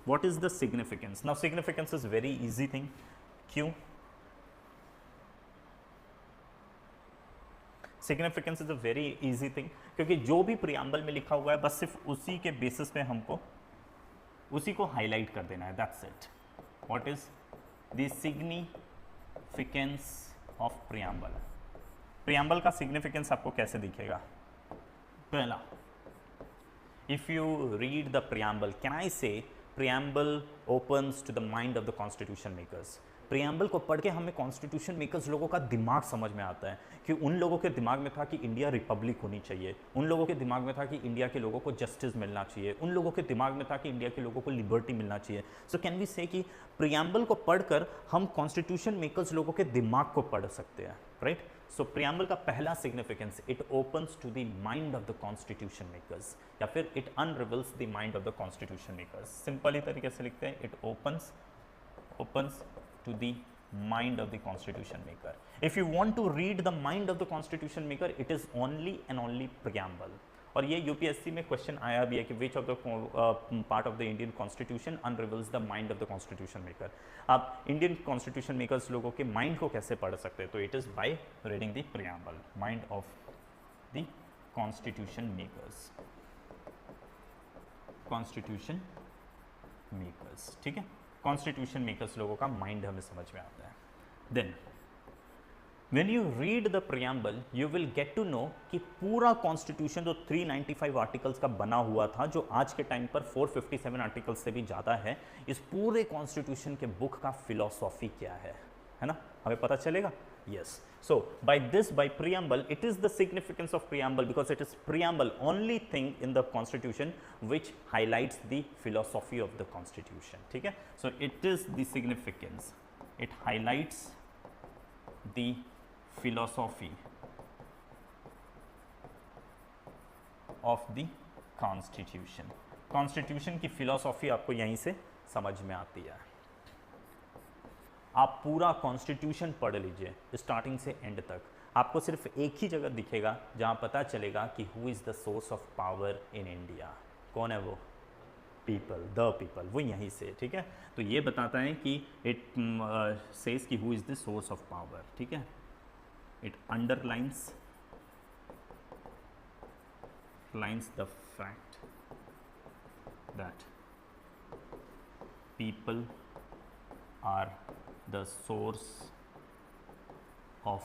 What is the significance? Now significance is very easy thing. क्यों? Significance is a very easy thing, क्योंकि जो भी preamble में लिखा हुआ है बस सिर्फ उसी के बेसिस पे हमको उसी को हाईलाइट कर देना है. That's it. What is the significance of preamble? Preamble का सिग्निफिकेंस आपको कैसे दिखेगा? पहला, if you read the preamble, can I say preamble opens to the mind of the constitution makers? Preamble को पढ़ के हमें कॉन्स्टिट्यूशन मेकर्स लोगों का दिमाग समझ में आता है कि उन लोगों के दिमाग में था कि इंडिया रिपब्लिक होनी चाहिए, उन लोगों के दिमाग में था कि इंडिया के लोगों को जस्टिस मिलना चाहिए, उन लोगों के दिमाग में था कि इंडिया के लोगों को लिबर्टी मिलना चाहिए. सो कैन वी से कि प्रियम्बल को पढ़कर हम कॉन्स्टिट्यूशन मेकर्स लोगों के दिमाग को पढ़ सकते हैं, राइट? सो प्रियम्बल का पहला significance, it opens to the mind of the constitution makers, या फिर it unravels the mind of the constitution makers. Simple ही तरीके से लिखते हैं, it opens to the mind of the constitution maker. If you want to read the mind of the constitution maker, it is only and only preamble. और ये UPSC में question आया भी है कि which of the part of the Indian constitution unravels the mind of the constitution maker. आप Indian constitution makers लोगों के माइंड को कैसे पढ़ सकते हैं? तो it is by reading the preamble, mind of the constitution makers. Constitution makers, ठीक है? कॉन्स्टिट्यूशन मेकर्स लोगों का माइंड हमें समझ में आता है. Then when you read the preamble you will get to know कि पूरा कॉन्स्टिट्यूशन जो 395 आर्टिकल्स का बना हुआ था, जो आज के टाइम पर 457 आर्टिकल्स से भी ज़्यादा है, इस पूरे कॉन्स्टिट्यूशन के बुक का फिलॉसफी क्या है ना? हमें पता चलेगा. Yes. So by this, by preamble, it is the significance of preamble because it is preamble only thing in the constitution which highlights the philosophy of the constitution. ठीक है? So it is the significance. It highlights the philosophy of the constitution. Constitution की philosophy आपको यहीं से समझ में आती है. आप पूरा कॉन्स्टिट्यूशन पढ़ लीजिए स्टार्टिंग से एंड तक, आपको सिर्फ एक ही जगह दिखेगा जहां पता चलेगा कि who is the source of power in India. कौन है वो? पीपल, द पीपल, वो यहीं से. ठीक है? तो ये बताता है कि इट सेज कि who is the source of power. ठीक है? It underlines the fact that people are the source of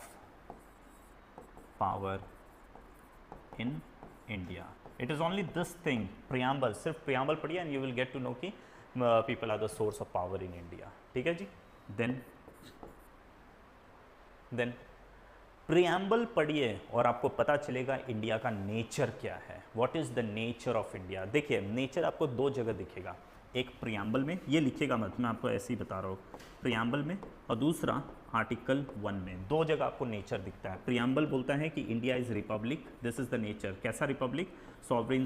power in India. It is only this thing, preamble, सिर्फ preamble पढ़िए and you will get to know कि people are the source of power in India. ठीक है जी? then preamble पढ़िए और आपको पता चलेगा इंडिया का नेचर क्या है. What is the nature of India? देखिए नेचर आपको दो जगह दिखेगा, एक प्रियम्बल में, ये लिखेगा मत, मैं आपको ऐसे ही बता रहा हूँ, प्रियम्बल में, और दूसरा आर्टिकल 1 में. दो जगह आपको नेचर दिखता है. प्रियम्बल बोलता है कि India is republic, this is the nature. कैसा republic? Sovereign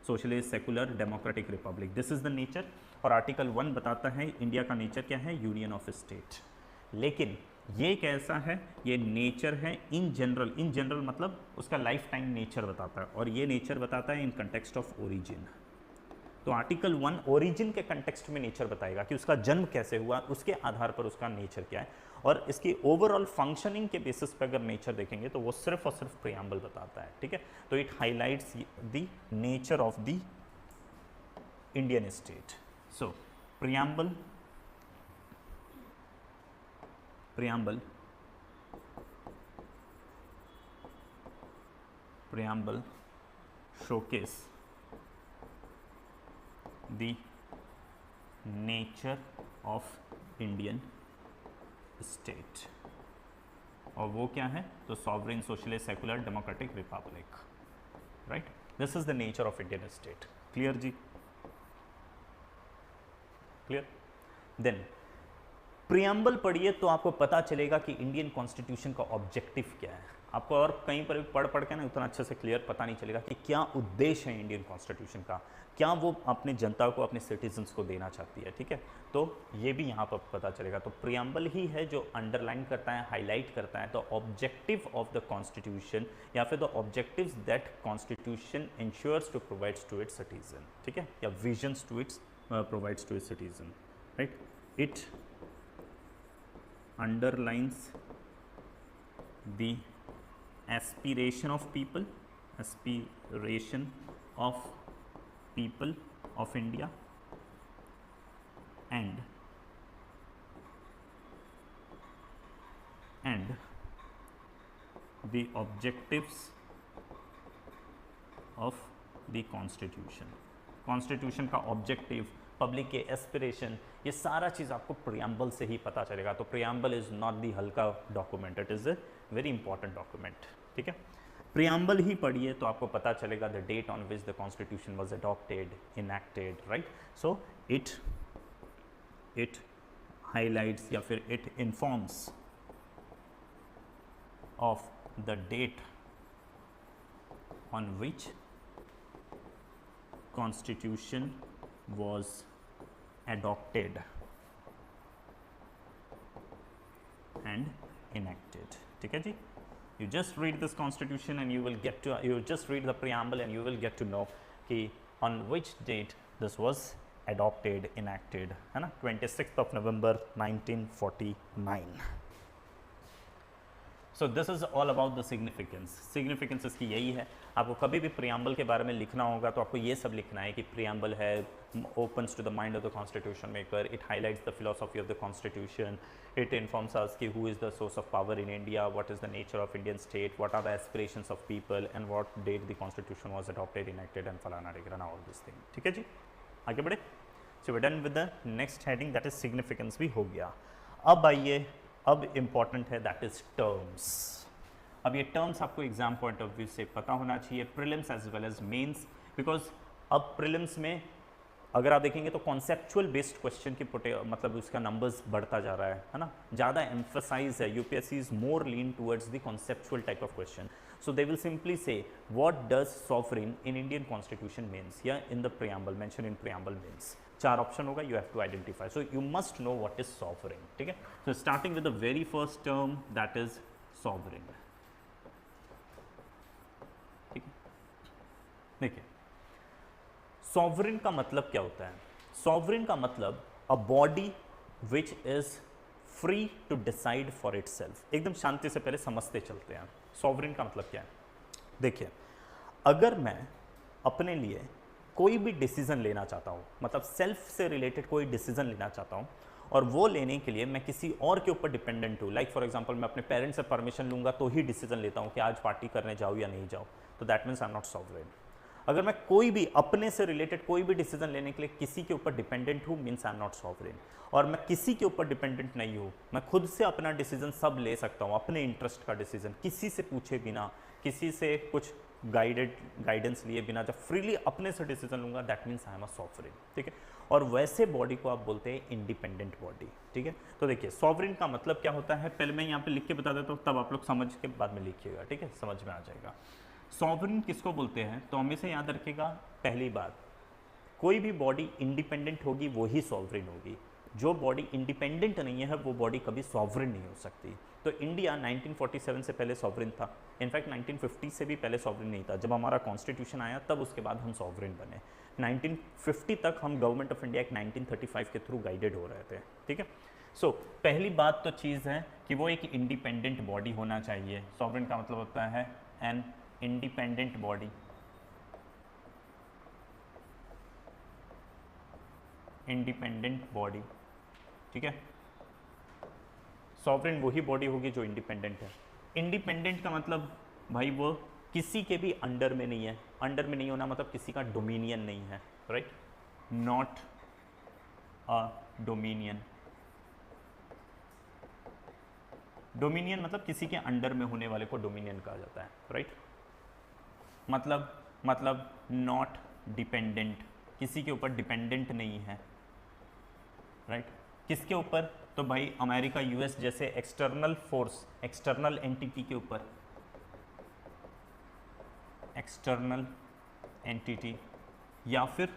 socialist secular democratic republic, this is the nature. और आर्टिकल 1 बताता है इंडिया का नेचर क्या है? Union of state. लेकिन ये कैसा है? ये नेचर है इन जनरल. इन जनरल मतलब उसका लाइफ टाइम नेचर बताता है, और ये नेचर बताता है इन कंटेक्स्ट ऑफ ओरिजिन. तो आर्टिकल 1 ओरिजिन के कंटेक्स्ट में नेचर बताएगा कि उसका जन्म कैसे हुआ, उसके आधार पर उसका नेचर क्या है. और इसकी ओवरऑल फंक्शनिंग के बेसिस पर अगर नेचर देखेंगे तो वो सिर्फ और सिर्फ प्रियम्बल बताता है. ठीक है? तो it highlights the nature of the Indian state. So preamble showcase the nature of Indian state. और वो क्या है? तो sovereign socialist secular democratic republic. Right? This is the nature of Indian state. Clear जी? क्लियर? देन प्रियम्बल पढ़िए तो आपको पता चलेगा कि इंडियन कॉन्स्टिट्यूशन का ऑब्जेक्टिव क्या है. आपको और कहीं पर पढ़ के ना उतना अच्छे से क्लियर पता नहीं चलेगा कि क्या उद्देश्य है इंडियन कॉन्स्टिट्यूशन का, क्या वो अपने जनता को, अपने सिटीजन्स को देना चाहती है. ठीक है? तो ये भी यहाँ पर पता चलेगा. तो प्रियम्बल ही है जो अंडरलाइन करता है, हाईलाइट करता है the objective of the constitution, या फिर the objectives that constitution ensures to provides to its citizen. ठीक है? या visions to its provides to its citizen, right? It underlines the aspiration of people of India and the objectives of the constitution का objective, public के aspiration, ये सारा चीज़ आपको preamble से ही पता चलेगा। तो प्रियम्बल इज़ नॉट दी हल्का document, it is a very important document, ठीक है। प्रियम्बल ही पढ़िए तो आपको पता चलेगा the date on which the constitution was adopted, enacted, right. So it highlights या फिर it informs of the date on which constitution was adopted and enacted, ठीक है जी। you just read this constitution and you will get to, you just read the preamble and you will get to know कि on which date this was adopted, enacted, है ना, 26th of November 1949। So this is all about the significance इसकी यही है। आपको कभी भी preamble के बारे में लिखना होगा तो आपको ये सब लिखना है कि प्रियम्बल है opens to the mind of the constitution maker, it highlights the philosophy of the constitution, it informs us ki who is the source of power in India, what is the nature of Indian state, what are the aspirations of people and what date the constitution was adopted, enacted and falana dhigrana, all these things, ठीक है जी। आगे बढ़े। So we're done with the next heading, that is significance भी हो गया। अब आइए, अब इम्पॉर्टेंट है दैट इज टर्म्स। अब ये टर्म्स आपको एग्जाम पॉइंट ऑफ व्यू से पता होना चाहिए, prelims as well as mains, because अब प्रीलिम्स में अगर आप देखेंगे तो कॉन्सेप्चुअल बेस्ड क्वेश्चन की मतलब उसका नंबर्स बढ़ता जा रहा है ना, ज़्यादा एम्फसाइज है, UPSC is more lean towards the conceptual type of question. So they will simply say what does sovereign in Indian constitution means या in the preamble, mention in preamble means. चार option होगा, you have to identify, so you must know what is sovereign, ठीक है। So starting with the very first term that is sovereign, ठीक है। देखिए sovereign का मतलब क्या होता है? सॉवरेन का मतलब a body which is free to decide for itself. एकदम शांति से पहले समझते चलते हैं सॉवरेन का मतलब क्या है। देखिए अगर मैं अपने लिए कोई भी डिसीजन लेना चाहता हूँ, मतलब सेल्फ से रिलेटेड कोई डिसीजन लेना चाहता हूँ और वो लेने के लिए मैं किसी और के ऊपर डिपेंडेंट हूँ, लाइक फॉर एग्जांपल मैं अपने पेरेंट्स से परमिशन लूँगा तो ही डिसीजन लेता हूँ कि आज पार्टी करने जाऊँ या नहीं जाऊँ, तो that means I am not sovereign. अगर मैं कोई भी अपने से रिलेटेड कोई भी डिसीजन लेने के लिए किसी के ऊपर डिपेंडेंट हूँ, means I am not sovereign. और मैं किसी के ऊपर डिपेंडेंट नहीं हूँ, मैं खुद से अपना डिसीजन सब ले सकता हूँ, अपने इंटरेस्ट का डिसीजन किसी से पूछे बिना, किसी से कुछ गाइडेंस लिए बिना, जब फ्रीली अपने से डिसीजन लूंगा, that means I am a sovereign, ठीक है। और वैसे बॉडी को आप बोलते हैं इंडिपेंडेंट बॉडी, ठीक है। तो देखिए सॉवरेन का मतलब क्या होता है, पहले मैं यहाँ पे लिख के बता देता हूँ, तब आप लोग समझ के बाद में लिखिएगा, ठीक है, समझ में आ जाएगा। सॉवरेन किसको बोलते हैं, तो हमेशा याद रखिएगा पहली बात, कोई भी बॉडी इंडिपेंडेंट होगी वो ही सॉवरेन होगी। जो बॉडी इंडिपेंडेंट नहीं है वो बॉडी कभी सॉवरेन नहीं हो सकती। तो इंडिया 1947 से पहले सॉवरेन था, इनफैक्ट 1950 से भी पहले सॉवरेन नहीं था। जब हमारा कॉन्स्टिट्यूशन आया तब उसके बाद हम सॉवरेन बने। 1950 तक हम गवर्नमेंट ऑफ इंडिया एक 1935 के थ्रू गाइडेड हो रहे थे, ठीक है। सो पहली बात तो चीज़ है कि वो एक इंडिपेंडेंट बॉडी होना चाहिए। सॉवरेन का मतलब होता है an independent body, independent body, ठीक है। सॉवरेन वही बॉडी होगी जो इंडिपेंडेंट है। इंडिपेंडेंट का मतलब भाई वो किसी के भी अंडर में नहीं है। अंडर में नहीं होना मतलब किसी का डोमिनियन नहीं है, right, not a dominion. Dominion मतलब किसी के अंडर में होने वाले को डोमिनियन कहा जाता है, राइट। मतलब नॉट डिपेंडेंट, किसी के ऊपर डिपेंडेंट नहीं है, राइट। किसके ऊपर, तो भाई अमेरिका यूएस जैसे एक्सटर्नल फोर्स, एक्सटर्नल एंटिटी के ऊपर, एक्सटर्नल एंटिटी, या फिर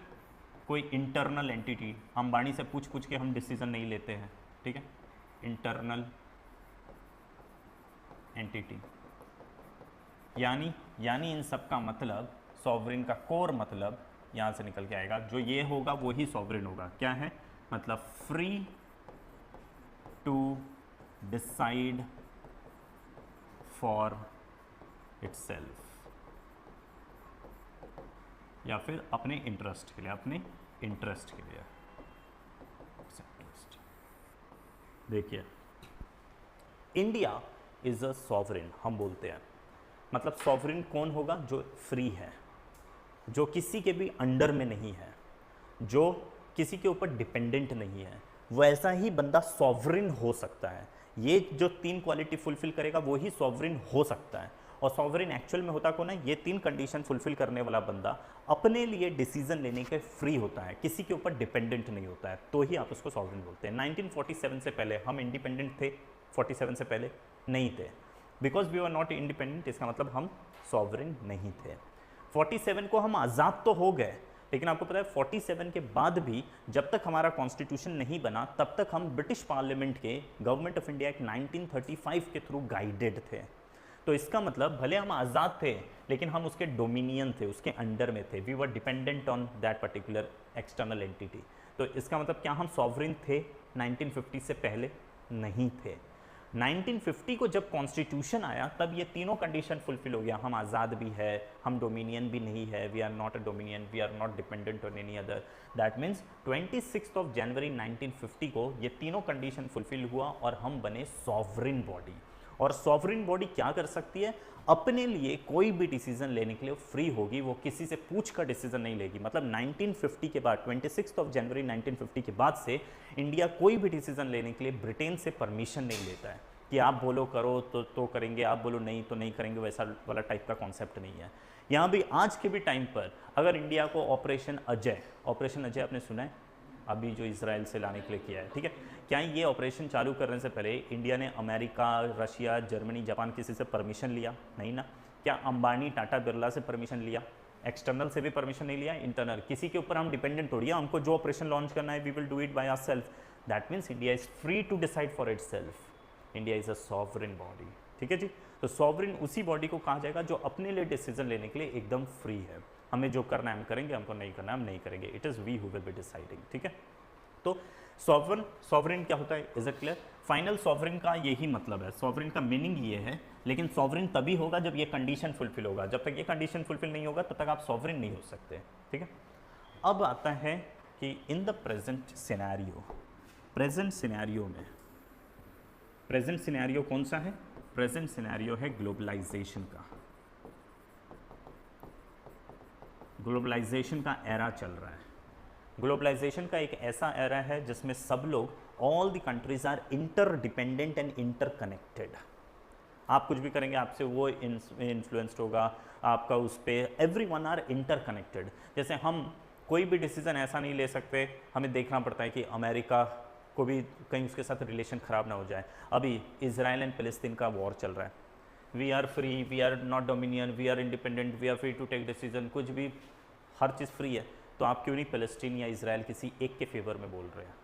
कोई इंटरनल एंटिटी। अंबानी से पूछ के हम डिसीजन नहीं लेते हैं, ठीक है, इंटरनल एंटिटी। यानी इन सब का मतलब, सॉवरेन का कोर मतलब यहाँ से निकल के आएगा, जो ये होगा वो ही सॉवरेन होगा। क्या है मतलब free to decide for itself, या फिर अपने इंटरेस्ट के लिए, अपने इंटरेस्ट के लिए। देखिए इंडिया इज अ सॉवरेन हम बोलते हैं, मतलब सॉवरेन कौन होगा? जो फ्री है, जो किसी के भी अंडर में नहीं है, जो किसी के ऊपर डिपेंडेंट नहीं है, वैसा ही बंदा सॉवरेन हो सकता है। ये जो 3 क्वालिटी फुलफिल करेगा वो ही सॉवरेन हो सकता है। और सॉवरेन एक्चुअल में होता कौन है? ये 3 कंडीशन फुलफिल करने वाला बंदा अपने लिए डिसीजन लेने के फ्री होता है, किसी के ऊपर डिपेंडेंट नहीं होता है, तो ही आप उसको सॉवरेन बोलते हैं। 1947 से पहले हम इंडिपेंडेंट थे, 47 से पहले नहीं थे, because we are not independent, इसका मतलब हम सॉवरेन नहीं थे। 47 को हम आज़ाद तो हो गए, लेकिन आपको पता है 47 के बाद भी जब तक हमारा कॉन्स्टिट्यूशन नहीं बना तब तक हम ब्रिटिश पार्लियामेंट के गवर्नमेंट ऑफ इंडिया एक्ट 1935 के थ्रू गाइडेड थे। तो इसका मतलब भले हम आज़ाद थे लेकिन हम उसके डोमिनियन थे, उसके अंडर में थे, we were dependent on that particular external entity. तो इसका मतलब क्या हम सॉवरेन थे 1950 से पहले? नहीं थे। 1950 को जब कॉन्स्टिट्यूशन आया तब ये तीनों कंडीशन फुलफिल हो गया, हम आज़ाद भी है, हम डोमिनियन भी नहीं है, we are not a dominion, we are not dependent on any other. That means 26 जनवरी 1950 को ये तीनों कंडीशन फुलफिल हुआ और हम बने सॉवरेन बॉडी। और सॉवरेन बॉडी क्या कर सकती है? अपने लिए कोई भी डिसीजन लेने के लिए फ्री होगी, वो किसी से पूछ कर डिसीजन नहीं लेगी। मतलब 1950 के बाद 26 जनवरी 1950 के बाद से इंडिया कोई भी डिसीजन लेने के लिए ब्रिटेन से परमिशन नहीं लेता है कि आप बोलो करो तो करेंगे, आप बोलो नहीं तो नहीं करेंगे, वैसा वाला टाइप का कॉन्सेप्ट नहीं है। यहाँ भी आज के भी टाइम पर अगर इंडिया को ऑपरेशन अजय आपने सुना है अभी जो इसराइल से लाने के लिए किया है, ठीक है, क्या ये ऑपरेशन चालू करने से पहले इंडिया ने अमेरिका, रशिया, जर्मनी, जापान किसी से परमिशन लिया? नहीं ना। क्या अंबानी, टाटा, बिरला से परमिशन लिया? एक्सटर्नल से भी परमिशन नहीं लिया, इंटरनल। किसी के ऊपर हम डिपेंडेंट थोड़ी है, हमको जो ऑपरेशन लॉन्च करना है we will do it by ourselves. That means India is free to decide for itself. India is a sovereign body, ठीक है जी। तो सॉवरेन उसी बॉडी को कहा जाएगा जो अपने लिए डिसीजन लेने के लिए एकदम फ्री है। हमें जो करना है हम करेंगे, हमको नहीं करना है हम नहीं करेंगे। It is we who will be deciding, ठीक है। तो सॉवरेन क्या होता है? Is it clear? Final sovereign का यही मतलब है, सॉवरेन का मीनिंग ये है। लेकिन सॉवरेन तभी होगा जब ये कंडीशन फुलफिल होगा, जब तक ये कंडीशन फुलफिल नहीं होगा तब तक आप सॉवरेन नहीं हो सकते, ठीक है। अब आता है कि इन द प्रेजेंट सिनेरियो में प्रेजेंट सिनेरियो कौन सा है? प्रेजेंट सिनेरियो है ग्लोबलाइजेशन का। ग्लोबलाइजेशन का एरा चल रहा है। ग्लोबलाइजेशन का एक ऐसा एरा है जिसमें सब लोग, all the countries are interdependent and interconnected. आप कुछ भी करेंगे आपसे वो इन्फ्लुएंस्ड होगा, आपका उस पर, एवरीवन आर इंटरकनेक्टेड। जैसे हम कोई भी डिसीजन ऐसा नहीं ले सकते, हमें देखना पड़ता है कि अमेरिका को भी कहीं उसके साथ रिलेशन ख़राब ना हो जाए। अभी इजराइल एंड फ़लस्तीन का वॉर चल रहा है, we are free, we are not dominion, we are independent, we are free to take decision, कुछ भी, हर चीज़ फ्री है। तो आप क्यों नहीं फ़लस्तीन या इजराइल किसी एक के फेवर में बोल रहे हैं?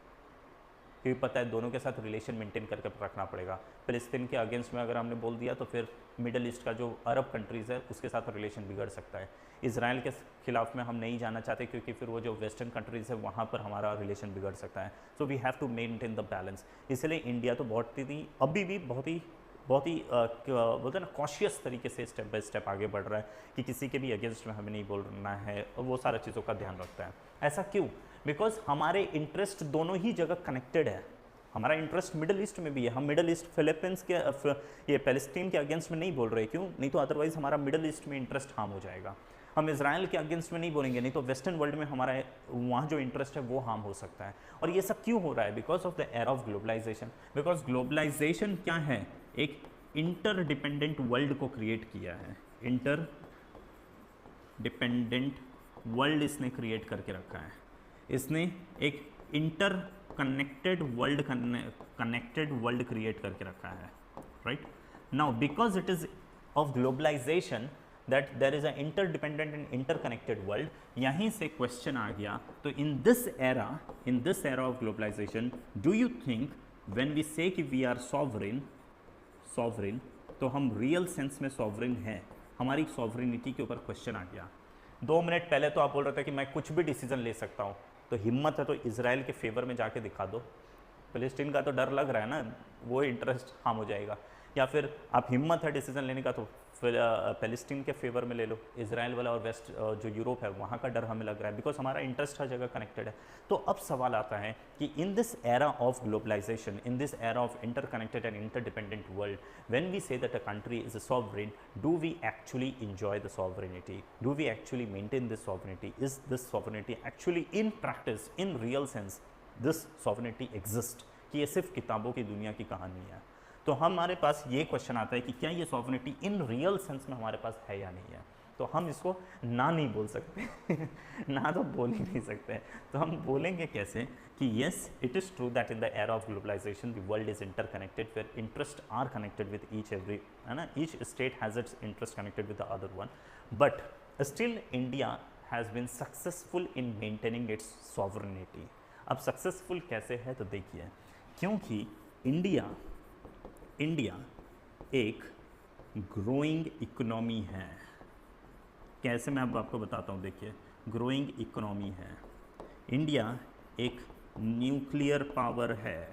क्योंकि पता है दोनों के साथ रिलेशन मेंटेन करके रखना पड़ेगा। फ़लस्तीन के अगेंस्ट में अगर हमने बोल दिया तो फिर मिडल ईस्ट का जो अरब कंट्रीज़ है उसके साथ रिलेशन बिगड़ सकता है। इजराइल के खिलाफ में हम नहीं जाना चाहते क्योंकि फिर वो जो वेस्टर्न कंट्रीज़ है वहाँ पर हमारा रिलेशन बिगड़ सकता है। So we have to maintain the balance. इसलिए इंडिया तो बहुत ही अभी भी बहुत ही बोलते हैं ना कॉशियस तरीके से स्टेप बाय स्टेप आगे बढ़ रहा है कि किसी के भी अगेंस्ट में हमें नहीं बोलना है, और वो सारा चीज़ों का ध्यान रखता है। ऐसा क्यों? बिकॉज हमारे इंटरेस्ट दोनों ही जगह कनेक्टेड है। हमारा इंटरेस्ट मिडल ईस्ट में भी है। हम मिडल ईस्ट फिलीपींस के ये पैलेस्टीन के अगेंस्ट में नहीं बोल रहे, क्यों? नहीं तो अदरवाइज हमारा मिडल ईस्ट में इंटरेस्ट हार्म हो जाएगा। हम इजराइल के अगेंस्ट में नहीं बोलेंगे, नहीं तो वेस्टर्न वर्ल्ड में हमारा वहाँ जो इंटरेस्ट है वो हार्म हो सकता है। और ये सब क्यों हो रहा है? Because of the era of globalisation. Because globalisation क्या है? एक इंटरडिपेंडेंट वर्ल्ड को क्रिएट किया है। इंटरडिपेंडेंट वर्ल्ड इसने क्रिएट करके रखा है। इसने एक इंटरकनेक्टेड वर्ल्ड क्रिएट करके रखा है, right. Now because it is of globalisation that there is a interdependent and interconnected world, यहीं से क्वेश्चन आ गया। तो in this era of globalisation, do you think when we say कि वी आर सॉवरेन, तो हम रियल सेंस में sovereign हैं? हमारी सॉवरेनिटी के ऊपर क्वेश्चन आ गया। 2 मिनट पहले तो आप बोल रहे थे कि मैं कुछ भी डिसीजन ले सकता हूँ, तो हिम्मत है तो इसराइल के फेवर में जाके दिखा दो। फिलिस्तीन का तो डर लग रहा है ना, वो इंटरेस्ट हार्म हो जाएगा। या फिर आप हिम्मत है डिसीजन लेने का तो फिर फिलिस्तीन के फेवर में ले लो। इसराइल वाला और वेस्ट जो यूरोप है वहाँ का डर हमें लग रहा है, बिकॉज हमारा इंटरेस्ट हर जगह कनेक्टेड है। तो अब सवाल आता है कि in this era of globalisation, in this era of interconnected and interdependent world, when we say that a country is a sovereign, do we actually enjoy the sovereignty? Do we actually maintain this sovereignty? Is this sovereignty actually in practice, in real sense, this sovereignty exist? कि ये सिर्फ किताबों की दुनिया की कहानी है। तो हमारे पास ये क्वेश्चन आता है कि क्या ये सॉवरेनिटी इन रियल सेंस में हमारे पास है या नहीं है। तो हम इसको ना नहीं बोल सकते ना तो बोल ही नहीं सकते। तो हम बोलेंगे कैसे कि yes it is true that in the era of globalisation the world is interconnected, where interest are connected with each every, है ना, each state has its interest connected with the other one, but still India has been successful in maintaining its sovereignty. अब successful कैसे है तो देखिए, क्योंकि India एक growing economy है। कैसे, मैं अब आपको बताता हूँ। देखिए, ग्रोइंग इकोनॉमी है, इंडिया एक न्यूक्लियर पावर है,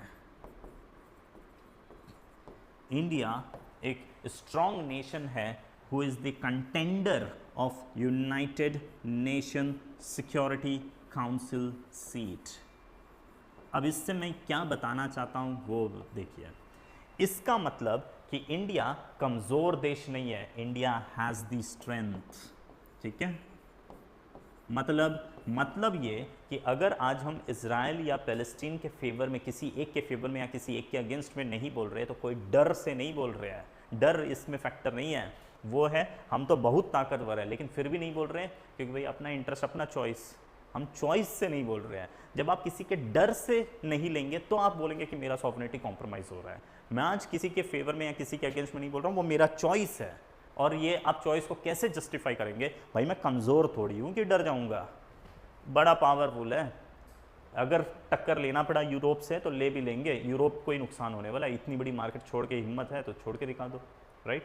इंडिया एक स्ट्रॉन्ग नेशन है who is the contender of United nation security council seat. अब इससे मैं क्या बताना चाहता हूँ वो देखिए। इसका मतलब कि इंडिया कमज़ोर देश नहीं है, इंडिया हैज़ द स्ट्रेंथ। ठीक है, मतलब ये कि अगर आज हम इजराइल या पैलेस्टीन के फेवर में, किसी एक के फेवर में या किसी एक के अगेंस्ट में नहीं बोल रहे, तो कोई डर से नहीं बोल रहे हैं, डर इसमें फैक्टर नहीं है। वो है हम तो बहुत ताकतवर है लेकिन फिर भी नहीं बोल रहे हैं, क्योंकि भाई अपना इंटरेस्ट, अपना चॉइस, हम चॉइस से नहीं बोल रहे हैं। जब आप किसी के डर से नहीं लेंगे तो आप बोलेंगे कि मेरा सॉवरेनिटी कॉम्प्रोमाइज़ हो रहा है। मैं आज किसी के फेवर में या किसी के अगेंस्ट में नहीं बोल रहा हूँ, वो मेरा चॉइस है। और ये आप चॉइस को कैसे जस्टिफाई करेंगे? भाई मैं कमज़ोर थोड़ी हूँ कि डर जाऊँगा, बड़ा पावरफुल है। अगर टक्कर लेना पड़ा यूरोप से तो ले भी लेंगे, यूरोप को ही नुकसान होने वाला है। इतनी बड़ी मार्केट छोड़ के हिम्मत है तो छोड़ के दिखा दो, राइट।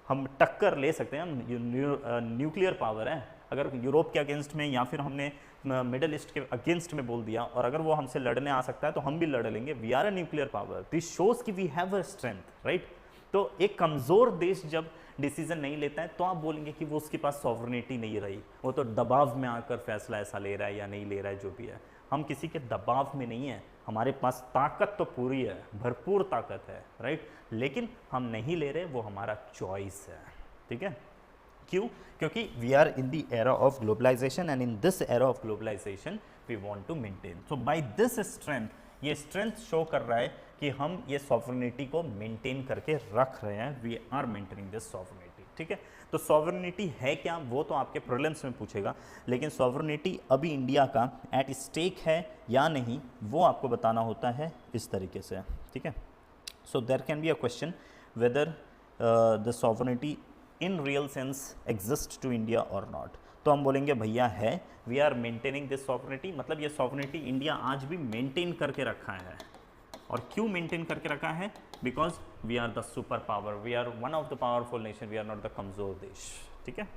हम टक्कर ले सकते हैं, हम न्यूक्लियर पावर है। अगर यूरोप के अगेंस्ट में या फिर हमने मिडल ईस्ट के अगेंस्ट में बोल दिया और अगर वो हमसे लड़ने आ सकता है तो हम भी लड़ लेंगे। We are a nuclear power, this shows कि we have a strength, right. तो एक कमज़ोर देश जब डिसीजन नहीं लेता है तो आप बोलेंगे कि वो उसके पास सॉवरेनिटी नहीं रही, वो तो दबाव में आकर फैसला ऐसा ले रहा है या नहीं ले रहा है, जो भी है। हम किसी के दबाव में नहीं है, हमारे पास ताकत तो पूरी है, भरपूर ताकत है, राइट, लेकिन हम नहीं ले रहे, वो हमारा चॉइस है। ठीक है, क्यों? क्योंकि we are in the era of globalisation and in this era of globalisation we want to maintain. So by this strength, ये स्ट्रेंथ शो कर रहा है कि हम ये सॉवरेनिटी को मेंटेन करके रख रहे हैं। We are maintaining this sovereignty. ठीक है, तो सॉवरेनिटी है क्या, वो तो आपके प्रीलिम्स में पूछेगा, लेकिन सॉवरेनिटी अभी इंडिया का एट स्टेक है या नहीं, वो आपको बताना होता है इस तरीके से। ठीक है, so there can be a question whether the sovereignty in real sense exist to India और नॉट। तो हम बोलेंगे भैया है, we are maintaining this sovereignty, मतलब ये सॉवरेनिटी इंडिया आज भी मेंटेन करके रखा है। और क्यों मेंटेन करके रखा है? Because we are the super power, we are one of the powerful nation, we are not the कमजोर देश। ठीक है,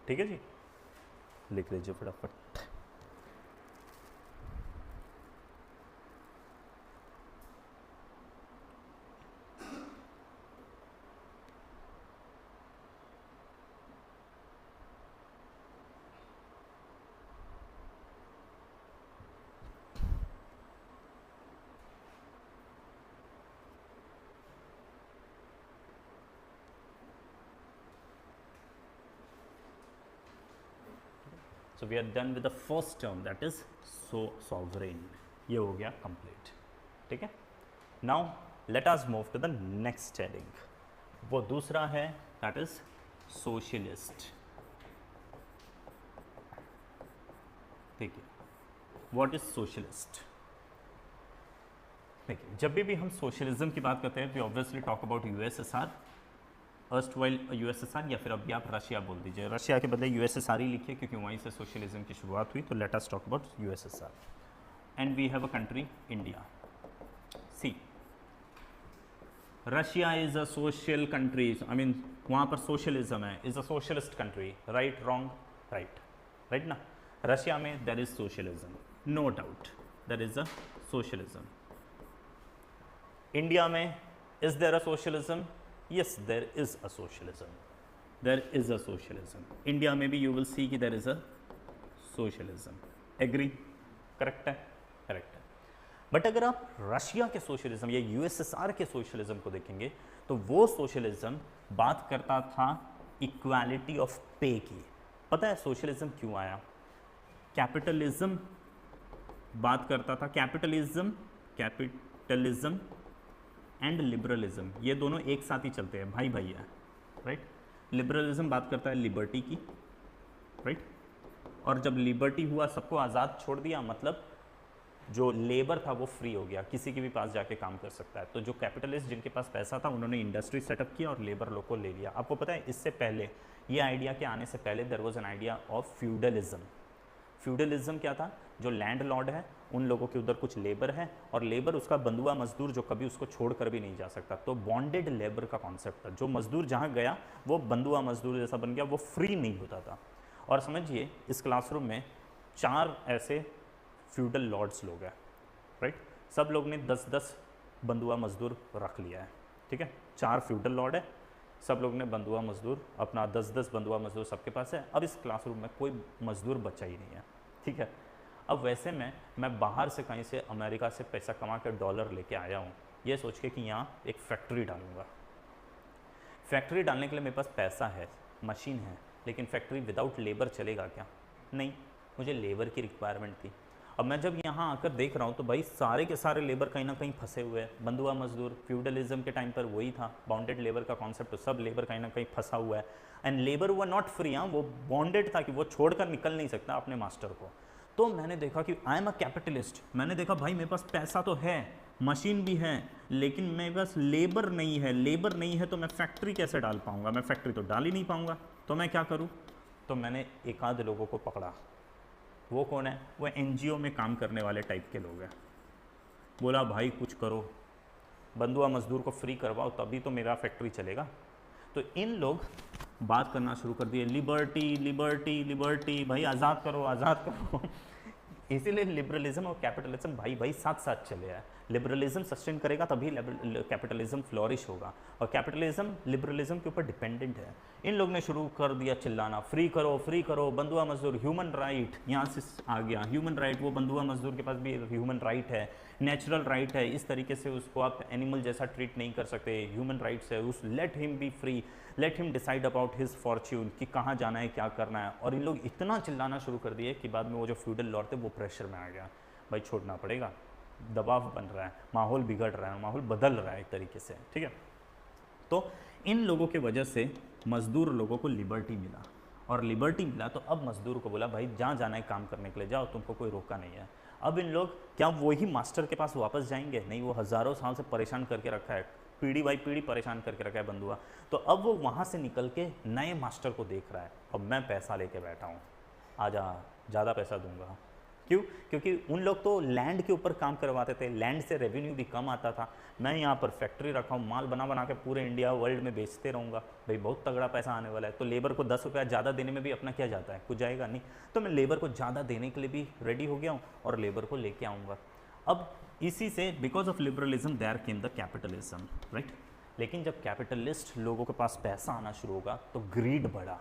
ठीक है जी, लिख लीजिए फटाफट। So we are done with the first term, that is so sovereign. ये हो गया complete. ठीक है, now let us move to the next heading. वो दूसरा है, that is socialist. देखिए, what is socialist? देखिए, जब भी हम सोशलिज्म की बात करते हैं, we obviously talk about USSR, erstwhile USSR, या फिर अभी आप रशिया बोल दीजिए, रशिया के बदले यूएसएसआर ही लिखिए क्योंकि वहीं से सोशलिज्म की शुरुआत हुई। तो let us talk about USSR and we have a country India. See, Russia is a social country, I mean वहाँ पर सोशलिज्म है, is a socialist country, right wrong? Right, right ना। रशिया में there is socialism, no doubt there is a socialism. India में is there a socialism? yes, there is a socialism, there is a socialism. India में भी you will see कि there is a socialism. Agree? correct है, correct है। But अगर आप Russia के socialism या यूएसएसआर के सोशलिज्म को देखेंगे तो वो सोशलिज्म बात करता था इक्वालिटी ऑफ पे की। पता है सोशलिज्म क्यों आया? कैपिटलिज्म बात करता था, कैपिटलिज्म एंड लिबरलिज्म, ये दोनों एक साथ ही चलते हैं, भाई भाई है, राइट। लिबरलिज्म बात करता है लिबर्टी की, राइट। और जब लिबर्टी हुआ, सबको आज़ाद छोड़ दिया, मतलब जो लेबर था वो फ्री हो गया, किसी के भी पास जाके काम कर सकता है। तो जो कैपिटलिस्ट जिनके पास पैसा था उन्होंने इंडस्ट्री सेटअप किया और लेबर लोग को ले लिया। आपको पता है इससे पहले, ये आइडिया के आने से पहले there was an idea of feudalism. Feudalism क्या था? जो लैंड लॉर्ड है उन लोगों के उधर कुछ लेबर है और लेबर उसका बंधुआ मजदूर जो कभी उसको छोड़कर भी नहीं जा सकता। तो बॉन्डेड लेबर का कॉन्सेप्ट था, जो मजदूर जहाँ गया वो बंधुआ मजदूर जैसा बन गया, वो फ्री नहीं होता था। और समझिए इस क्लासरूम में 4 ऐसे फ्यूडल लॉर्ड्स लोग हैं, राइट। सब लोग ने 10-10 बंधुआ मजदूर रख लिया है, ठीक है। 4 फ्यूडल लॉर्ड है, सब लोग ने बंधुआ मजदूर अपना 10-10 बंधुआ मजदूर सबके पास है। अब इस क्लासरूम में कोई मजदूर बचा ही नहीं है, ठीक है। अब वैसे में मैं बाहर से कहीं से अमेरिका से पैसा कमा के डॉलर लेके आया हूँ, ये सोच के कि यहाँ एक फैक्ट्री डालूँगा। फैक्ट्री डालने के लिए मेरे पास पैसा है, मशीन है, लेकिन फैक्ट्री विदाउट लेबर चलेगा क्या? नहीं, मुझे लेबर की रिक्वायरमेंट थी। अब मैं जब यहाँ आकर देख रहा हूँ तो भाई सारे के सारे लेबर कहीं ना कहीं फंसे हुए हैं। बंधुआ मजदूर फ्यूडलिज्म के टाइम पर वही था, बाउंडेड लेबर का कॉन्सेप्ट, तो सब लेबर कहीं ना कहीं फंसा हुआ है। एंड लेबर वो नॉट फ्री, हाँ वो बॉन्डेड था कि वो छोड़कर निकल नहीं सकता अपने मास्टर को। तो मैंने देखा कि आई एम अ कैपिटलिस्ट, मैंने देखा भाई मेरे पास पैसा तो है, मशीन भी है, लेकिन मेरे पास लेबर नहीं है। लेबर नहीं है तो मैं फैक्ट्री कैसे डाल पाऊँगा? मैं फैक्ट्री तो डाल ही नहीं पाऊँगा, तो मैं क्या करूँ? तो मैंने एक आध लोगों को पकड़ा। वो कौन है? वो एनजीओ में काम करने वाले टाइप के लोग हैं। बोला भाई कुछ करो, बंधुआ मजदूर को फ्री करवाओ, तभी तो मेरा फैक्ट्री चलेगा। तो इन लोग बात करना शुरू कर दिए, लिबर्टी लिबर्टी लिबर्टी, भाई आज़ाद करो आज़ाद करो। इसीलिए लिबरलिज्म और कैपिटलिज्म भाई भाई साथ साथ चले आए। लिबरलिज्म सस्टेन करेगा तभी कैपिटलिज्म फ्लोरिश होगा, और कैपिटलिज्म लिबरलिज्म के ऊपर डिपेंडेंट है। इन लोग ने शुरू कर दिया चिल्लाना, फ्री करो बंधुआ मजदूर, ह्यूमन राइट, यहाँ से आ गया ह्यूमन राइट। वो बंधुआ मजदूर के पास भी ह्यूमन राइट है, नेचुरल राइट है, इस तरीके से उसको आप एनिमल जैसा ट्रीट नहीं कर सकते, ह्यूमन राइट्स है। उस let him B free, let him decide about his Fortune, कि कहाँ जाना है क्या करना है। और इन लोग इतना चिल्लाना शुरू कर दिए कि बाद में वो जो फ्यूडल लॉर्ड थे वो प्रेशर में आ गया, भाई छोड़ना पड़ेगा, दबाव बन रहा है, माहौल बिगड़ रहा है, माहौल बदल रहा है एक तरीके से, ठीक है। तो इन लोगों के वजह से मजदूर लोगों को लिबर्टी मिला, और लिबर्टी मिला तो अब मजदूर को बोला भाई जहाँ जाना है काम करने के लिए जाओ, तुमको कोई रोका नहीं है। अब इन लोग क्या वही मास्टर के पास वापस जाएंगे? नहीं, वो हज़ारों साल से परेशान करके रखा है, पीढ़ी बाई पीढ़ी परेशान करके रखा है बंधुआ। तो अब वो वहाँ से निकल के नए मास्टर को देख रहा है, अब मैं पैसा लेके बैठा हूँ, आजा ज़्यादा पैसा दूंगा। क्यों? क्योंकि उन लोग तो लैंड के ऊपर काम करवाते थे, लैंड से रेवेन्यू भी कम आता था। मैं यहाँ पर फैक्ट्री रखा हूँ, माल बना बना के पूरे इंडिया वर्ल्ड में बेचते रहूँगा, भाई बहुत तगड़ा पैसा आने वाला है। तो लेबर को 10 रुपया ज़्यादा देने में भी अपना क्या जाता है? कुछ जाएगा नहीं। तो मैं लेबर को ज़्यादा देने के लिए भी रेडी हो गया हूँ और लेबर को लेके आऊँगा। अब इसी से because of liberalism there came the capitalism, right. लेकिन जब कैपिटलिस्ट लोगों के पास पैसा आना शुरू होगा तो ग्रीड बढ़ा,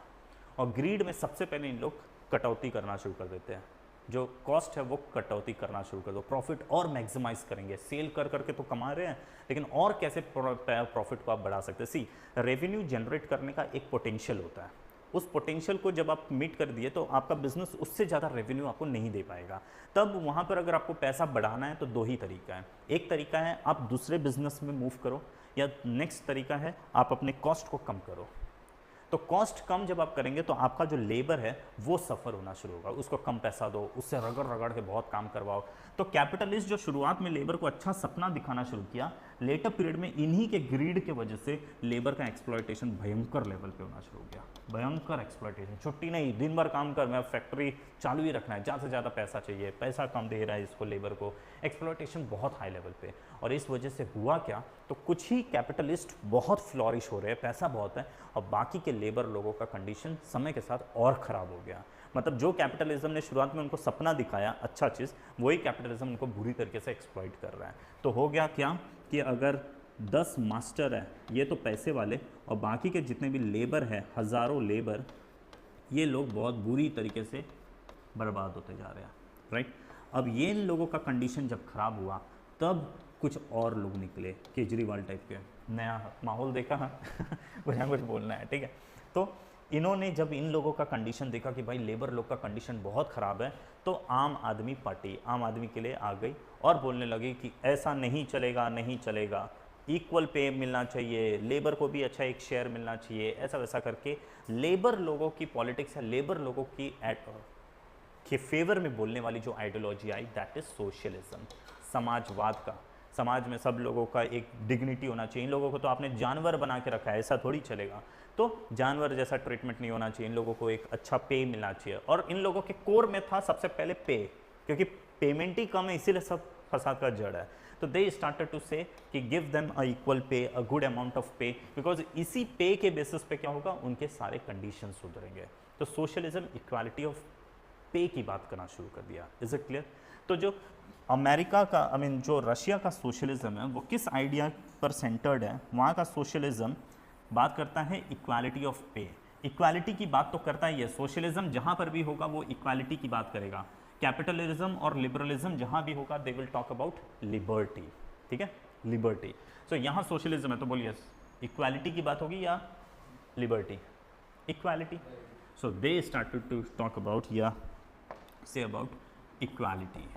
और ग्रीड में सबसे पहले इन लोग कटौती करना शुरू कर देते हैं। जो कॉस्ट है वो कटौती करना शुरू कर दो, प्रॉफिट और मैक्सिमाइज करेंगे। सेल कर करके तो कमा रहे हैं, लेकिन और कैसे प्रॉफिट को आप बढ़ा सकते हैं? सी, रेवेन्यू जनरेट करने का एक पोटेंशियल होता है, उस पोटेंशियल को जब आप मीट कर दिए तो आपका बिजनेस उससे ज़्यादा रेवेन्यू आपको नहीं दे पाएगा। तब वहाँ पर अगर आपको पैसा बढ़ाना है तो 2 ही तरीका है। एक तरीका है आप दूसरे बिजनेस में मूव करो, या नेक्स्ट तरीका है आप अपने कॉस्ट को कम करो। तो कॉस्ट कम जब आप करेंगे तो आपका जो लेबर है वो सफ़र होना शुरू होगा, उसको कम पैसा दो, उससे रगड़ रगड़ के बहुत काम करवाओ। तो कैपिटलिस्ट जो शुरुआत में लेबर को अच्छा सपना दिखाना शुरू किया, लेटर पीरियड में इन्हीं के ग्रीड के वजह से लेबर का एक्सप्लॉयटेशन भयंकर लेवल पे होना शुरू हो गया, भयंकर एक्सप्लॉयटेशन, छुट्टी नहीं, दिन भर काम कर, मैं फैक्ट्री चालू ही रखना है, ज़्यादा से ज़्यादा पैसा चाहिए, पैसा कम दे रहा है इसको लेबर को, एक्सप्लॉयटेशन बहुत हाई लेवल पे। और इस वजह से हुआ क्या, तो कुछ ही कैपिटलिस्ट बहुत फ्लॉरिश हो रहे हैं, पैसा बहुत है, और बाकी के लेबर लोगों का कंडीशन समय के साथ और ख़राब हो गया। मतलब जो कैपिटलिज्म ने शुरुआत में उनको सपना दिखाया अच्छा चीज़, वही कैपिटलिज्म उनको बुरी तरीके से एक्सप्लॉइट कर रहा है। तो हो गया क्या कि अगर 10 मास्टर है, ये तो पैसे वाले, और बाकी के जितने भी लेबर है, हज़ारों लेबर, ये लोग बहुत बुरी तरीके से बर्बाद होते जा रहे हैं, राइट। अब ये इन लोगों का कंडीशन जब ख़राब हुआ, तब कुछ और लोग निकले, केजरीवाल टाइप के, नया माहौल देखा कुछ ना कुछ बोलना है, ठीक है। तो इन्होंने जब इन लोगों का कंडीशन देखा कि भाई लेबर लोग का कंडीशन बहुत ख़राब है, तो आम आदमी पार्टी आम आदमी के लिए आ गई और बोलने लगी कि ऐसा नहीं चलेगा, नहीं चलेगा, इक्वल पे मिलना चाहिए, लेबर को भी अच्छा एक शेयर मिलना चाहिए, ऐसा वैसा करके लेबर लोगों की पॉलिटिक्स है, लेबर लोगों की के फेवर में बोलने वाली जो ideology I, that is socialism, समाजवाद का। समाज में सब लोगों का एक डिग्निटी होना चाहिए, इन लोगों को तो आपने जानवर बना के रखा है, ऐसा थोड़ी चलेगा, तो जानवर जैसा ट्रीटमेंट नहीं होना चाहिए, इन लोगों को एक अच्छा पे मिलना चाहिए। और इन लोगों के कोर में था सबसे पहले पे, क्योंकि पेमेंट ही कम है, इसीलिए सब फसाद का जड़ है। तो दे स्टार्टेड टू से कि give them a equal pay, a good amount of पे, बिकॉज इसी पे के बेसिस पे क्या होगा, उनके सारे कंडीशन सुधरेंगे। तो सोशलिज्म इक्वालिटी ऑफ पे की बात करना शुरू कर दिया। Is it clear? तो जो अमेरिका का, आई मीन जो रशिया का सोशलिज्म है, वो किस आइडिया पर सेंटर्ड है, वहाँ का सोशलिज्म बात करता है इक्वालिटी ऑफ पे। इक्वालिटी की बात तो करता ही है, सोशलिज्म जहाँ पर भी होगा वो इक्वालिटी की बात करेगा। कैपिटलिज्म और लिबरलिज्म जहाँ भी होगा they will talk about liberty, ठीक है, लिबर्टी। सो यहाँ सोशलिज्म है तो बोलिए इक्वालिटी की बात होगी या liberty? Equality. So they started to talk about या say about equality,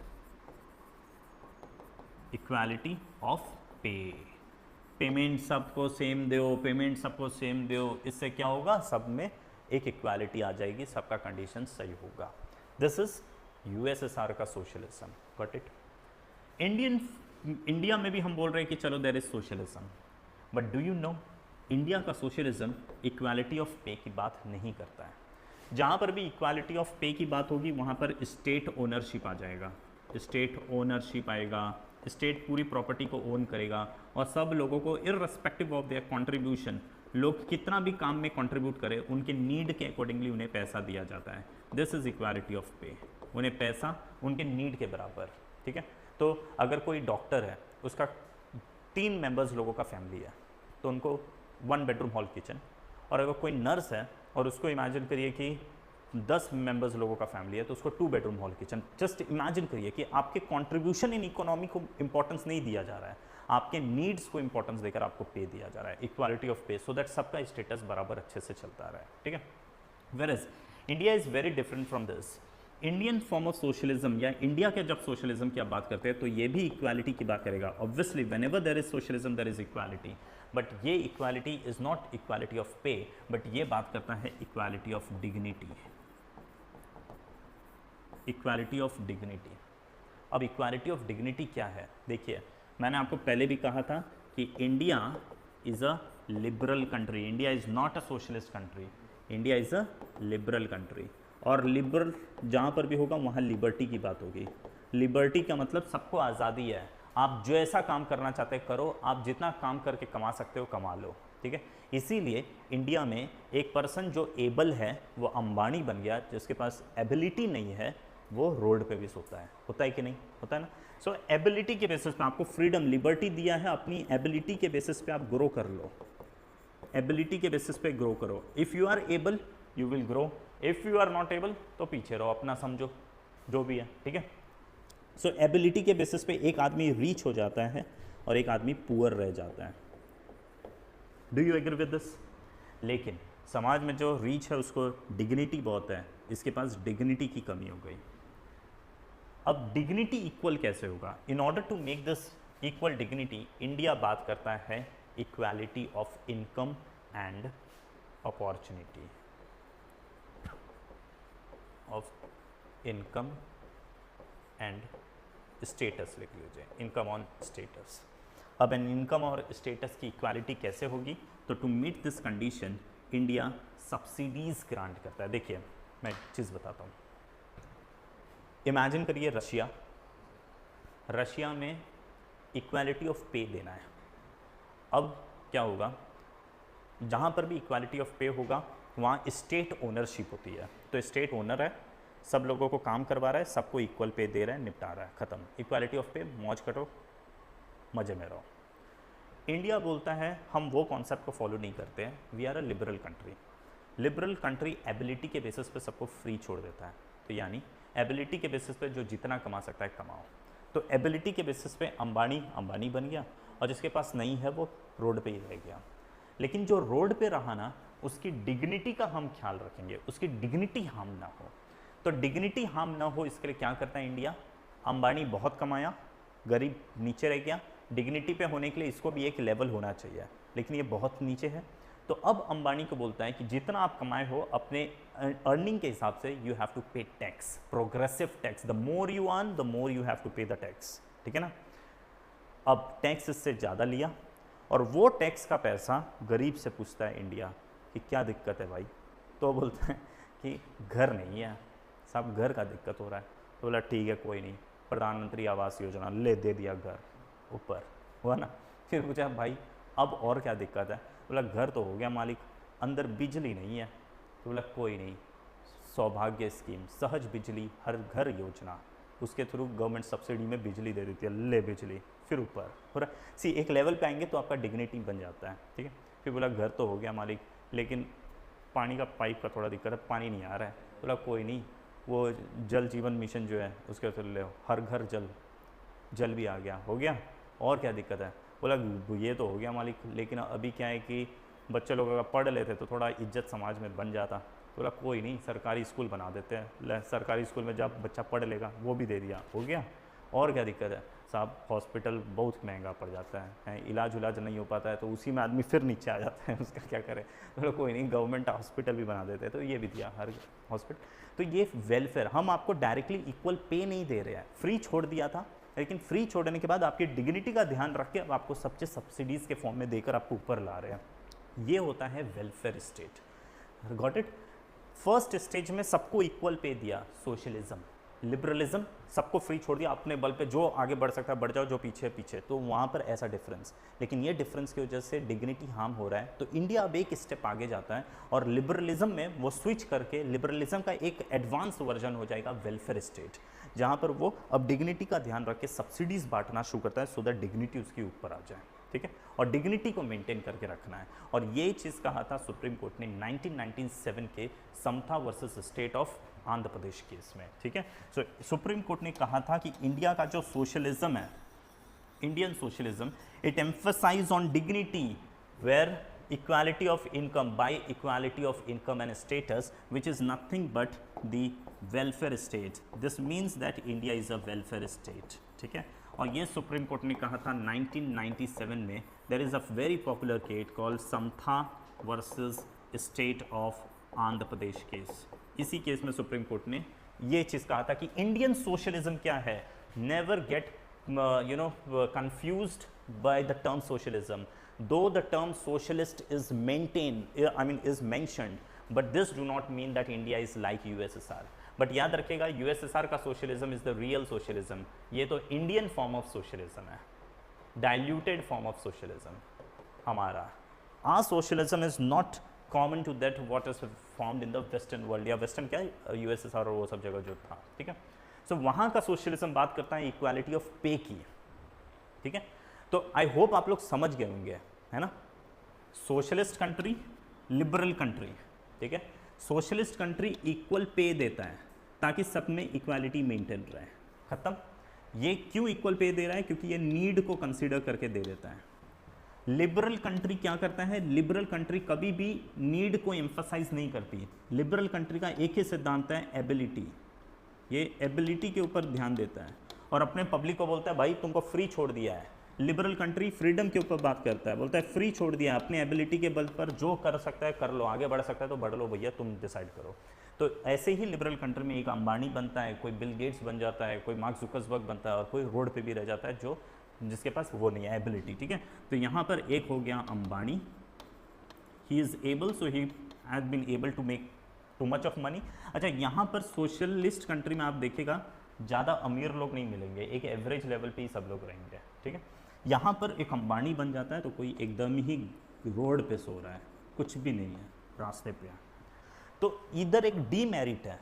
equality of pay. Payment सबको सेम दो, पेमेंट सबको सेम दो, इससे क्या होगा, सब में एक इक्वालिटी आ जाएगी, सबका कंडीशन सही होगा। दिस इज यूएसएसआर का सोशलिज्म, गॉट इट। इंडिया में भी हम बोल रहे हैं कि चलो there is socialism, but do you know India का सोशलिज्म इक्वालिटी ऑफ पे की बात नहीं करता है। जहाँ पर भी इक्वालिटी ऑफ पे की बात होगी वहाँ पर स्टेट ओनरशिप आ जाएगा, स्टेट ओनरशिप आएगा, स्टेट पूरी प्रॉपर्टी को ओन करेगा और सब लोगों को इररिस्पेक्टिव ऑफ देयर कंट्रीब्यूशन, लोग कितना भी काम में कंट्रीब्यूट करें, उनके नीड के अकॉर्डिंगली उन्हें पैसा दिया जाता है। दिस इज इक्वालिटी ऑफ पे, उन्हें पैसा उनके नीड के बराबर, ठीक है। तो अगर कोई डॉक्टर है, उसका 3 मेंबर्स लोगों का फैमिली है, तो उनको 1 बेडरूम हॉल किचन, और अगर कोई नर्स है और उसको इमेजिन करिए कि 10 मेंबर्स लोगों का फैमिली है, तो उसको 2 bedroom hall kitchen. Just imagine करिए कि आपके कंट्रीब्यूशन इन इकोनॉमी को इंपॉर्टेंस नहीं दिया जा रहा है, आपके नीड्स को इंपॉर्टेंस देकर आपको पे दिया जा रहा है, इक्वालिटी ऑफ पे, सो दैट सबका स्टेटस बराबर अच्छे से चलता रहा है, ठीक है। Whereas India is very different from this. Indian form of socialism या इंडिया के जब सोशलिज्म की आप बात करते हैं तो ये भी इक्वालिटी की बात करेगा। Obviously whenever there is socialism there is equality, but ये equality is not equality of pay, but ये बात करता है equality of dignity, equality of dignity. अब इक्वालिटी ऑफ डिग्निटी क्या है? देखिए, मैंने आपको पहले भी कहा था कि India is a liberal country, India is not a socialist country, India is a liberal country. और लिबरल जहाँ पर भी होगा वहाँ लिबर्टी की बात होगी। लिबर्टी का मतलब सबको आज़ादी है, आप जो ऐसा काम करना चाहते हैं करो, आप जितना काम करके कमा सकते हो कमा लो, ठीक है। इसीलिए इंडिया में एक पर्सन जो एबल है वो अंबानी बन गया, जिसके पास एबिलिटी नहीं है वो रोड पे भी सोता है कि नहीं, होता है ना। सो एबिलिटी के बेसिस पे आपको फ्रीडम, लिबर्टी दिया है, अपनी एबिलिटी के बेसिस पे आप ग्रो कर लो, एबिलिटी के बेसिस पे ग्रो करो। If you are able you will grow, if you are not able तो पीछे रहो, अपना समझो जो भी है, ठीक है। सो एबिलिटी के बेसिस पे एक आदमी रीच हो जाता है और एक आदमी पुअर रह जाता है। Do you agree with this? लेकिन समाज में जो रीच है उसको डिग्निटी बहुत है, इसके पास डिग्निटी की कमी हो गई। अब डिग्निटी इक्वल कैसे होगा? In order to make this equal dignity, India बात करता है equality of income and opportunity, of income and status लिख लीजिए, इनकम ऑन स्टेटस। अब इन इनकम और स्टेटस की इक्वालिटी कैसे होगी? तो to meet this condition India subsidies grant करता है। देखिए मैं एक चीज़ बताता हूँ, इमेजिन करिए रशिया में इक्वालिटी ऑफ पे देना है। अब क्या होगा, जहाँ पर भी इक्वालिटी ऑफ पे होगा वहाँ स्टेट ओनरशिप होती है। तो स्टेट ओनर है, सब लोगों को काम करवा रहा है, सबको इक्वल पे दे रहा है, निपटा रहा है, ख़त्म। इक्वालिटी ऑफ पे, मौज करो, मज़े में रहो। इंडिया बोलता है हम वो कॉन्सेप्ट को फॉलो नहीं करते हैं, we are a liberal country. Liberal country ability के बेसिस पे सबको फ्री छोड़ देता है। तो यानी एबिलिटी के बेसिस पे जो जितना कमा सकता है कमाओ। तो एबिलिटी के बेसिस पे अंबानी बन गया, और जिसके पास नहीं है वो रोड पे ही रह गया। लेकिन जो रोड पे रहा ना, उसकी डिग्निटी का हम ख्याल रखेंगे, उसकी डिग्निटी हार्म ना हो। तो डिग्निटी हार्म ना हो इसके लिए क्या करता है इंडिया? अंबानी बहुत कमाया, गरीब नीचे रह गया। डिग्निटी पे होने के लिए इसको भी एक लेवल होना चाहिए, लेकिन ये बहुत नीचे है। तो अब अंबानी को बोलता है कि जितना आप कमाए हो अपने अर्निंग के हिसाब से you have to pay tax, progressive tax. The more you earn the more you have to pay the tax, ठीक है ना। अब टैक्स इससे ज़्यादा लिया, और वो टैक्स का पैसा गरीब से पूछता है इंडिया कि क्या दिक्कत है भाई? तो बोलता है कि घर नहीं है साहब, घर का दिक्कत हो रहा है। तो बोला ठीक है कोई नहीं, प्रधानमंत्री आवास योजना ले दे दिया, घर ऊपर हुआ ना। फिर पूछा भाई अब और क्या दिक्कत है? बोला घर तो हो गया मालिक, अंदर बिजली नहीं है। तो बोला कोई नहीं, सौभाग्य स्कीम, सहज बिजली हर घर योजना, उसके थ्रू गवर्नमेंट सब्सिडी में बिजली दे देती है, ले बिजली। फिर ऊपर हो रहा सी, एक लेवल पे आएंगे तो आपका डिग्निटी बन जाता है, ठीक है। फिर बोला घर तो हो गया मालिक, लेकिन पानी का पाइप का थोड़ा दिक्कत है, पानी नहीं आ रहा है। बोला कोई नहीं, वो जल जीवन मिशन जो है उसके थ्रू ले, हर घर जल भी आ गया, हो गया। और क्या दिक्कत है? बोला ये तो हो गया मालिक, लेकिन अभी क्या है कि बच्चे लोग अगर पढ़ लेते तो थोड़ा इज्जत समाज में बन जाता। बोला कोई नहीं, सरकारी स्कूल बना देते हैं, सरकारी स्कूल में जब बच्चा पढ़ लेगा, वो भी दे दिया, हो गया। और क्या दिक्कत है साहब? हॉस्पिटल बहुत महंगा पड़ जाता है, इलाज नहीं हो पाता है, तो उसी में आदमी फिर नीचे आ जाता है, उसका क्या करे? बोला कोई नहीं, गवर्नमेंट हॉस्पिटल भी बना देते हैं, तो ये भी दिया हर हॉस्पिटल। तो ये वेलफेयर, हम आपको डायरेक्टली इक्वल पे नहीं दे रहे हैं, फ्री छोड़ दिया था, लेकिन फ्री छोड़ने के बाद आपकी डिग्निटी का ध्यान रख के अब आपको सबसे सब्सिडीज़ के फॉर्म में देकर आपको ऊपर ला रहे हैं। ये होता है welfare state. Got it? First stage में सबको इक्वल पे दिया, सोशलिज्म, लिबरलिज्म, सबको फ्री छोड़ दिया, अपने बल पे जो आगे बढ़ सकता है बढ़ जाओ, जो पीछे है पीछे। तो वहाँ पर ऐसा डिफरेंस, लेकिन ये डिफरेंस की वजह से डिग्निटी हार्म हो रहा है। तो इंडिया अब एक स्टेप आगे जाता है और लिबरलिज्म में वो स्विच करके लिबरलिज्म का एक एडवांस वर्जन हो जाएगा वेलफेयर स्टेट, जहाँ पर वो अब डिग्निटी का ध्यान रख के सब्सिडीज़ बांटना शुरू करता है, सो दैट डिग्निटी उसके ऊपर आ जाए, ठीक है। और डिग्निटी को मेंटेन करके रखना है। और ये चीज़ कहा था सुप्रीम कोर्ट ने 1997 के Samatha versus state of Andhra Pradesh case में, ठीक है। सो सुप्रीम कोर्ट ने कहा था कि इंडिया का जो सोशलिज्म है, Indian socialism, it emphasise on dignity where equality of income, by equality of income and status, which is nothing but the welfare state. This means that India is a welfare state, ठीक है। और ये supreme court ने कहा था 1997 में। there is a very popular case called Samatha versus state of Andhra Pradesh case. इसी case में सुप्रीम कोर्ट ने ये चीज़ कहा था कि इंडियन सोशलिज्म क्या है, never get confused by the term socialism. Though the term socialist is is mentioned, but this do not mean that India is like USSR. But याद रखिएगा, USSR का socialism is the real socialism. ये तो Indian form of socialism है, diluted form of socialism हमारा। Our socialism is not common to that what is formed in the Western world, या Western क्या है, USSR और वो सब जगह जो था, ठीक है। सो वहाँ का सोशलिज्म बात करता है इक्वालिटी ऑफ पे की, ठीक है। तो आई होप आप लोग समझ गए होंगे, है ना। सोशलिस्ट कंट्री, लिबरल कंट्री, ठीक है। सोशलिस्ट कंट्री इक्वल पे देता है ताकि सब में इक्वालिटी मेंटेन रहे, खत्म। ये क्यों इक्वल पे दे रहा है? क्योंकि ये नीड को कंसीडर करके दे देता है। लिबरल कंट्री क्या करता है? लिबरल कंट्री कभी भी नीड को एम्फसाइज नहीं करती। लिबरल कंट्री का एक ही सिद्धांत है, एबिलिटी। ये एबिलिटी के ऊपर ध्यान देता है और अपने पब्लिक को बोलता है भाई तुमको फ्री छोड़ दिया है। लिबरल कंट्री फ्रीडम के ऊपर बात करता है, बोलता है फ्री छोड़ दिया है, अपने एबिलिटी के बल पर जो कर सकता है कर लो, आगे बढ़ सकता है तो बढ़ लो भैया, तुम डिसाइड करो। तो ऐसे ही लिबरल कंट्री में एक अंबानी बनता है, कोई बिल गेट्स बन जाता है, कोई मार्क जुकरबर्ग बनता है और कोई रोड पे भी रह जाता है जो जिसके पास वो नहीं है एबिलिटी, ठीक है। तो यहाँ पर एक हो गया Ambani, he is able, so he has been able to make too much of money. अच्छा, यहाँ पर सोशलिस्ट कंट्री में आप देखिएगा ज़्यादा अमीर लोग नहीं मिलेंगे, एक एवरेज लेवल पे ही सब लोग रहेंगे, ठीक है। यहाँ पर एक अंबानी बन जाता है तो कोई एकदम ही रोड पे सो रहा है, कुछ भी नहीं है, रास्ते पे है। तो इधर एक डीमेरिट है,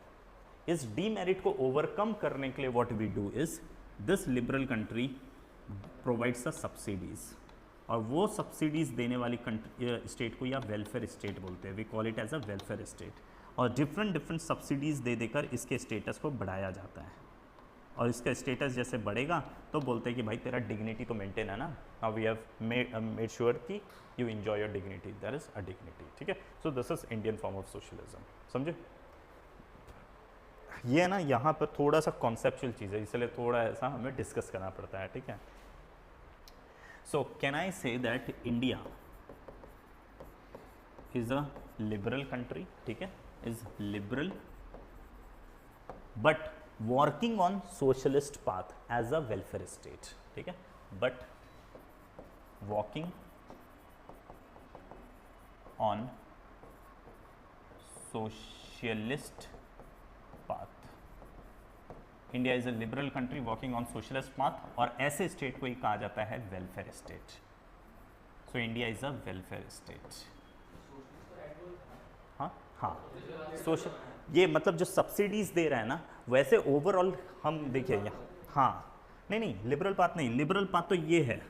इस डीमेरिट को ओवरकम करने के लिए what we do is this liberal country provides the subsidies, और वो सब्सिडीज़ देने वाली स्टेट को या वेलफेयर स्टेट बोलते हैं, we call it as a welfare state. और डिफरेंट सब्सिडीज़ दे देकर इसके स्टेटस को बढ़ाया जाता है, और इसका स्टेटस जैसे बढ़ेगा तो बोलते हैं कि भाई तेरा डिग्निटी तो मेंटेन है ना, now we have made sure कि you enjoy your dignity, there is a dignity, ठीक है। So this is Indian form of socialism, समझे। ये है ना, यहाँ पर थोड़ा सा कॉन्सेप्चुअल चीज़ है, इसलिए थोड़ा ऐसा हमें डिस्कस करना पड़ता है, ठीक है। सो can I say that India is a liberal country, ठीक है, is liberal but working on socialist path as a welfare state, ठीक है, but walking on socialist path. India is a liberal country walking on socialist path, और ऐसे state को ही कहा जाता है welfare state. So India is a welfare state. हाँ हाँ, सोशल, ये मतलब जो सब्सिडीज दे रहा है ना, वैसे ओवरऑल हम देखिए यहाँ, हाँ नहीं नहीं लिबरल पाथ नहीं, लिबरल पाथ तो ये है,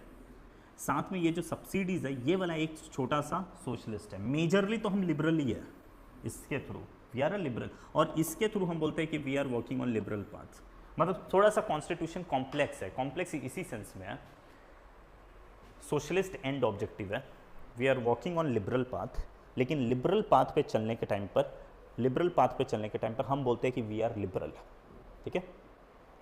साथ में ये जो सब्सिडीज है ये वाला एक छोटा सा सोशलिस्ट है। मेजरली तो हम लिबरल ही है, इसके through we are a liberal, और इसके थ्रू हम बोलते हैं कि we are working on liberal path. मतलब थोड़ा सा कॉन्स्टिट्यूशन कॉम्प्लेक्स है, कॉम्प्लेक्स इसी सेंस में है, सोशलिस्ट एंड ऑब्जेक्टिव है, we are working on liberal path, लेकिन लिबरल पाथ पे चलने के टाइम पर हम बोलते हैं कि वी आर लिबरल, ठीक है,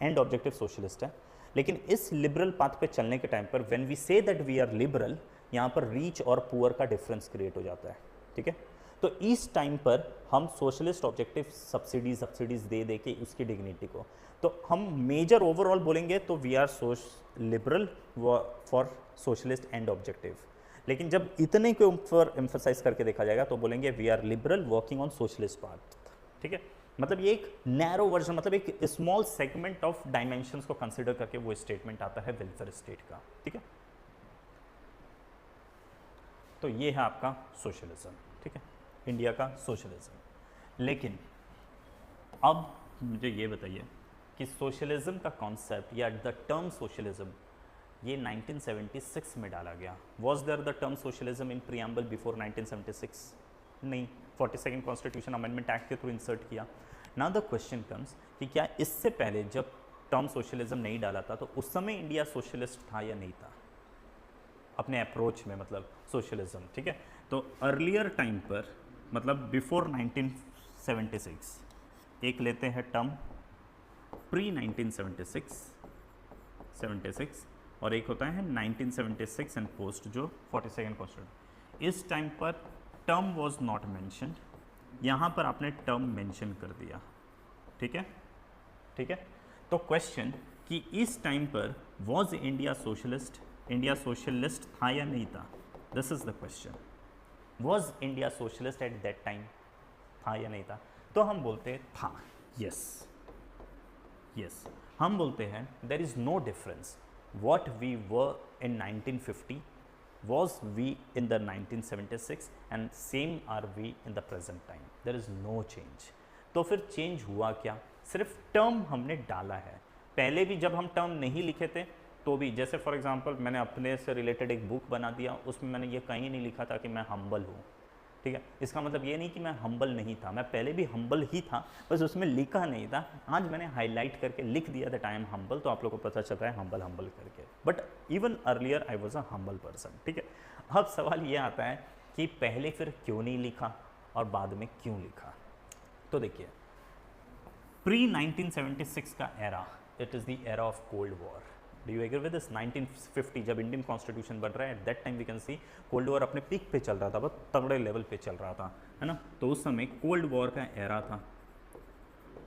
एंड ऑब्जेक्टिव सोशलिस्ट है। लेकिन इस लिबरल पाथ पे चलने के टाइम पर when we say that we are liberal, यहाँ पर रीच और पुअर का डिफरेंस क्रिएट हो जाता है, ठीक है। तो इस टाइम पर हम सोशलिस्ट ऑब्जेक्टिव सब्सिडीज दे दे के उसकी डिग्निटी को, तो हम मेजर ओवरऑल बोलेंगे तो we are liberal for socialist end objective. लेकिन जब इतने के ऊपर एम्फसाइज करके देखा जाएगा तो बोलेंगे we are liberal working on socialist path, ठीक है। मतलब ये एक नैरो वर्जन, मतलब एक स्मॉल सेगमेंट ऑफ डायमेंशंस को कंसीडर करके वो स्टेटमेंट आता है वेलफेयर स्टेट का, ठीक है। तो ये है आपका सोशलिज्म, ठीक है, इंडिया का सोशलिज्म। लेकिन अब मुझे ये बताइए कि सोशलिज्म का कॉन्सेप्ट या द टर्म सोशलिज्म ये 1976 में डाला गया। Was there the term socialism in preamble before 1976? नहीं, 42nd कॉन्स्टिट्यूशन अमेंडमेंट एक्ट के थ्रू इंसर्ट किया। नाउ द क्वेश्चन कम्स कि क्या इससे पहले जब टर्म सोशलिज्म नहीं डाला था तो उस समय इंडिया सोशलिस्ट था या नहीं था अपने अप्रोच में, मतलब सोशलिज्म, ठीक है। तो अर्लियर टाइम पर, मतलब बिफोर 1976, एक लेते हैं टर्म प्री 1976 और एक होता है 1976 एंड पोस्ट जो 42nd कॉन्स्टिट्यूशन। इस टाइम पर टर्म वॉज नॉट मैंशनड, यहाँ पर आपने टर्म मेंशन कर दिया, ठीक है, ठीक है। तो क्वेश्चन कि इस टाइम पर was India socialist, India socialist था या नहीं था, this is the question. Was India socialist eight that time, था या नहीं था? तो हम बोलते हैं था, यस यस, हम बोलते हैं there is no difference what we were in 1950 was we in the 1976 and same are we in the present time, there is no change। तो फिर चेंज हुआ क्या? सिर्फ टर्म हमने डाला है। पहले भी जब हम टर्म नहीं लिखे थे तो भी, जैसे फॉर एग्जांपल मैंने अपने से रिलेटेड एक बुक बना दिया, उसमें मैंने ये कहीं नहीं लिखा था कि मैं हम्बल हूँ, ठीक है। इसका मतलब ये नहीं कि मैं हम्बल नहीं था, मैं पहले भी हम्बल ही था, बस उसमें लिखा नहीं था। आज मैंने हाईलाइट करके लिख दिया दैट आई एम हम्बल, तो आप लोगों को पता चल रहा है हम्बल हम्बल करके, but even earlier I was a humble person, ठीक है। अब सवाल ये आता है कि पहले फिर क्यों नहीं लिखा और बाद में क्यों लिखा? तो देखिए, प्री 1976 का era, it is the era of cold war. Do you agree with this? 1950 जब इंडियन कॉन्स्टिट्यूशन बन रहा है, at that time we can see cold war अपने पीक पे चल रहा था, बहुत तगड़े लेवल पे चल रहा था, है ना। तो उस समय कोल्ड वॉर का एरा था।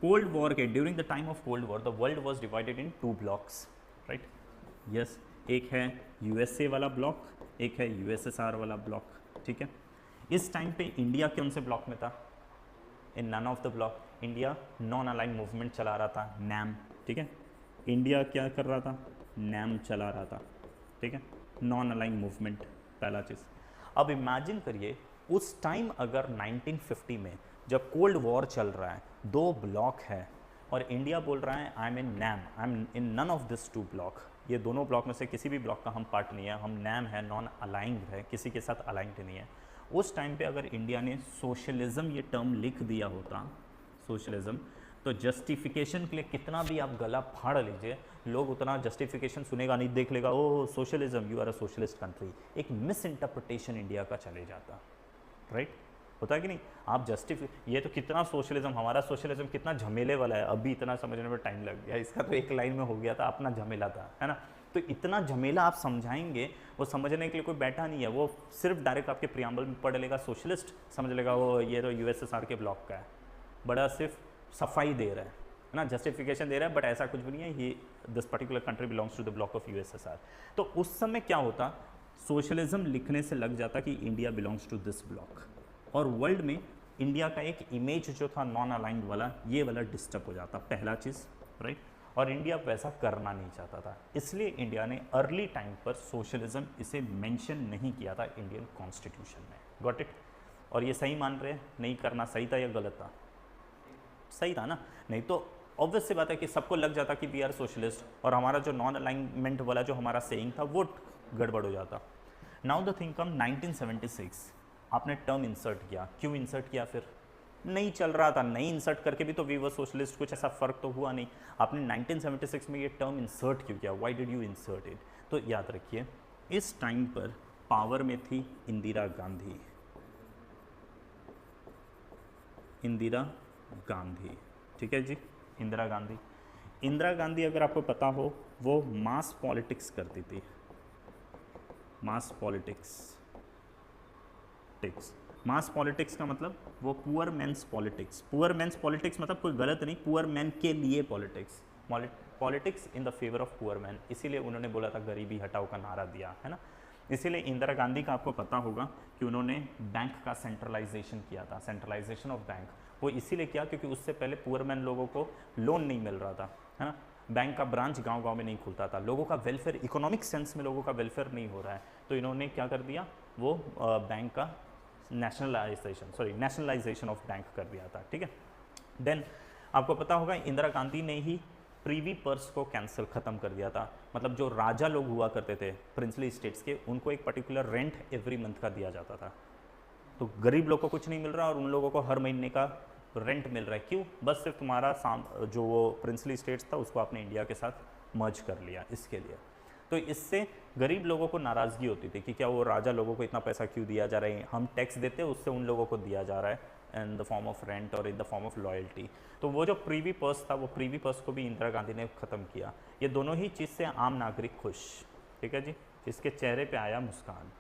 कोल्ड वॉर के during the time of cold war the world was divided in 2 blocks, right? Yes, एक है यूएसए वाला ब्लॉक, एक है यूएसएसआर वाला ब्लॉक, ठीक है। इस टाइम पे इंडिया कौन से ब्लॉक में था? In none of the block India non aligned movement चला रहा था, नैम, ठीक है। इंडिया क्या कर रहा था? नैम चला रहा था, ठीक है, नॉन अलाइन मूवमेंट, पहला चीज़। अब इमेजिन करिए उस टाइम अगर 1950 में जब कोल्ड वॉर चल रहा है, दो ब्लॉक है और इंडिया बोल रहा है I am in NAM, I am in none of this two block, ये दोनों ब्लॉक में से किसी भी ब्लॉक का हम पार्ट नहीं है, हम नैम है, नॉन अलाइंड है, किसी के साथ अलाइंड नहीं है। उस टाइम पे अगर इंडिया ने सोशलिज्म ये टर्म लिख दिया होता, सोशलिज्म, तो जस्टिफिकेशन के लिए कितना भी आप गला फाड़ लीजिए, लोग उतना जस्टिफिकेशन सुनेगा नहीं, देख लेगा oh socialism, you are a socialist country, एक मिस इंटरप्रिटेशन इंडिया का चले जाता, राइट? होता है कि नहीं? आप ये तो कितना सोशलिज्म, हमारा सोशलिज्म कितना झमेले वाला है, अभी इतना समझने में टाइम लग गया, इसका तो एक लाइन में हो गया था, अपना झमेला था, है ना? तो इतना झमेला आप समझाएंगे, वो समझने के लिए कोई बैठा नहीं है, वो सिर्फ डायरेक्ट आपके प्रियम्बल में पढ़ लेगा सोशलिस्ट, समझ लेगा वो ये तो यूएसएसआर के ब्लॉक का है, बड़ा सिर्फ सफाई दे रहा है ना, जस्टिफिकेशन दे रहा है, बट ऐसा कुछ भी नहीं है, ये this particular country belongs to the block of USSR. तो उस समय क्या होता, सोशलिज्म लिखने से लग जाता कि India belongs to this block, और वर्ल्ड में इंडिया का एक इमेज जो था नॉन अलाइंड वाला, ये वाला डिस्टर्ब हो जाता, पहला चीज़, राइट? और इंडिया वैसा करना नहीं चाहता था, इसलिए इंडिया ने अर्ली टाइम पर सोशलिज्म इसे मेंशन नहीं किया था इंडियन कॉन्स्टिट्यूशन में, गॉट इट? और ये सही मान रहे हैं, नहीं करना सही था या गलत था? सही था ना, नहीं तो ऑब्वियस सी बात है कि सबको लग जाता कि वी आर सोशलिस्ट, और हमारा जो नॉन अलाइनमेंट वाला जो हमारा सेइंग था वो गड़बड़ हो जाता। नाउ द थिंग कम 1976, आपने टर्म इंसर्ट किया, क्यों इंसर्ट किया? फिर नहीं चल रहा था, नहीं इंसर्ट करके भी तो वी वर सोशलिस्ट, कुछ ऐसा फर्क तो हुआ नहीं, आपने 1976 में ये टर्म इंसर्ट क्यों किया? Why did you insert it? तो याद रखिए इस टाइम पर पावर में थी इंदिरा गांधी, इंदिरा गांधी, ठीक है जी, इंदिरा गांधी। इंदिरा गांधी अगर आपको पता हो वो मास पॉलिटिक्स करती थी, मास पॉलिटिक्स, मास पॉलिटिक्स का मतलब वो poor men's politics, poor men's politics मतलब कोई गलत नहीं, पुअर मैन के लिए politics, politics in the favour of poor man, इसीलिए उन्होंने बोला था गरीबी हटाओ का नारा दिया, है ना? इसीलिए इंदिरा गांधी का आपको पता होगा कि उन्होंने बैंक का सेंट्रलाइजेशन किया था, सेंट्रलाइजेशन ऑफ बैंक, वो इसीलिए किया क्योंकि उससे पहले पुअर मैन लोगों को लोन नहीं मिल रहा था, है ना? बैंक का ब्रांच गांव-गांव में नहीं खुलता था, लोगों का वेलफेयर, इकोनॉमिक सेंस में लोगों का वेलफेयर नहीं हो रहा है, तो इन्होंने क्या कर दिया, वो बैंक का नेशनलाइजेशन ऑफ बैंक कर दिया था, ठीक है? देन आपको पता होगा इंदिरा गांधी ने ही प्रीवी पर्स को कैंसिल ख़त्म कर दिया था, मतलब जो राजा लोग हुआ करते थे प्रिंसली स्टेट्स के, उनको एक पर्टिकुलर रेंट एवरी मंथ का दिया जाता था, तो गरीब लोग को कुछ नहीं मिल रहा और उन लोगों को हर महीने का रेंट मिल रहा है, क्यों? बस सिर्फ तुम्हारा जो वो प्रिंसली स्टेट्स था उसको आपने इंडिया के साथ मर्ज कर लिया, इसके लिए। तो इससे गरीब लोगों को नाराज़गी होती थी कि क्या वो राजा लोगों को इतना पैसा क्यों दिया जा रहा है, हम टैक्स देते हैं उससे उन लोगों को दिया जा रहा है in the form of rent और in the form of loyalty. तो वो जो प्रीवी पर्स था, वो प्रीवी पर्स को भी इंदिरा गांधी ने ख़त्म किया। ये दोनों ही चीज़ से आम नागरिक खुश, ठीक है जी, इसके चेहरे पे आया मुस्कान,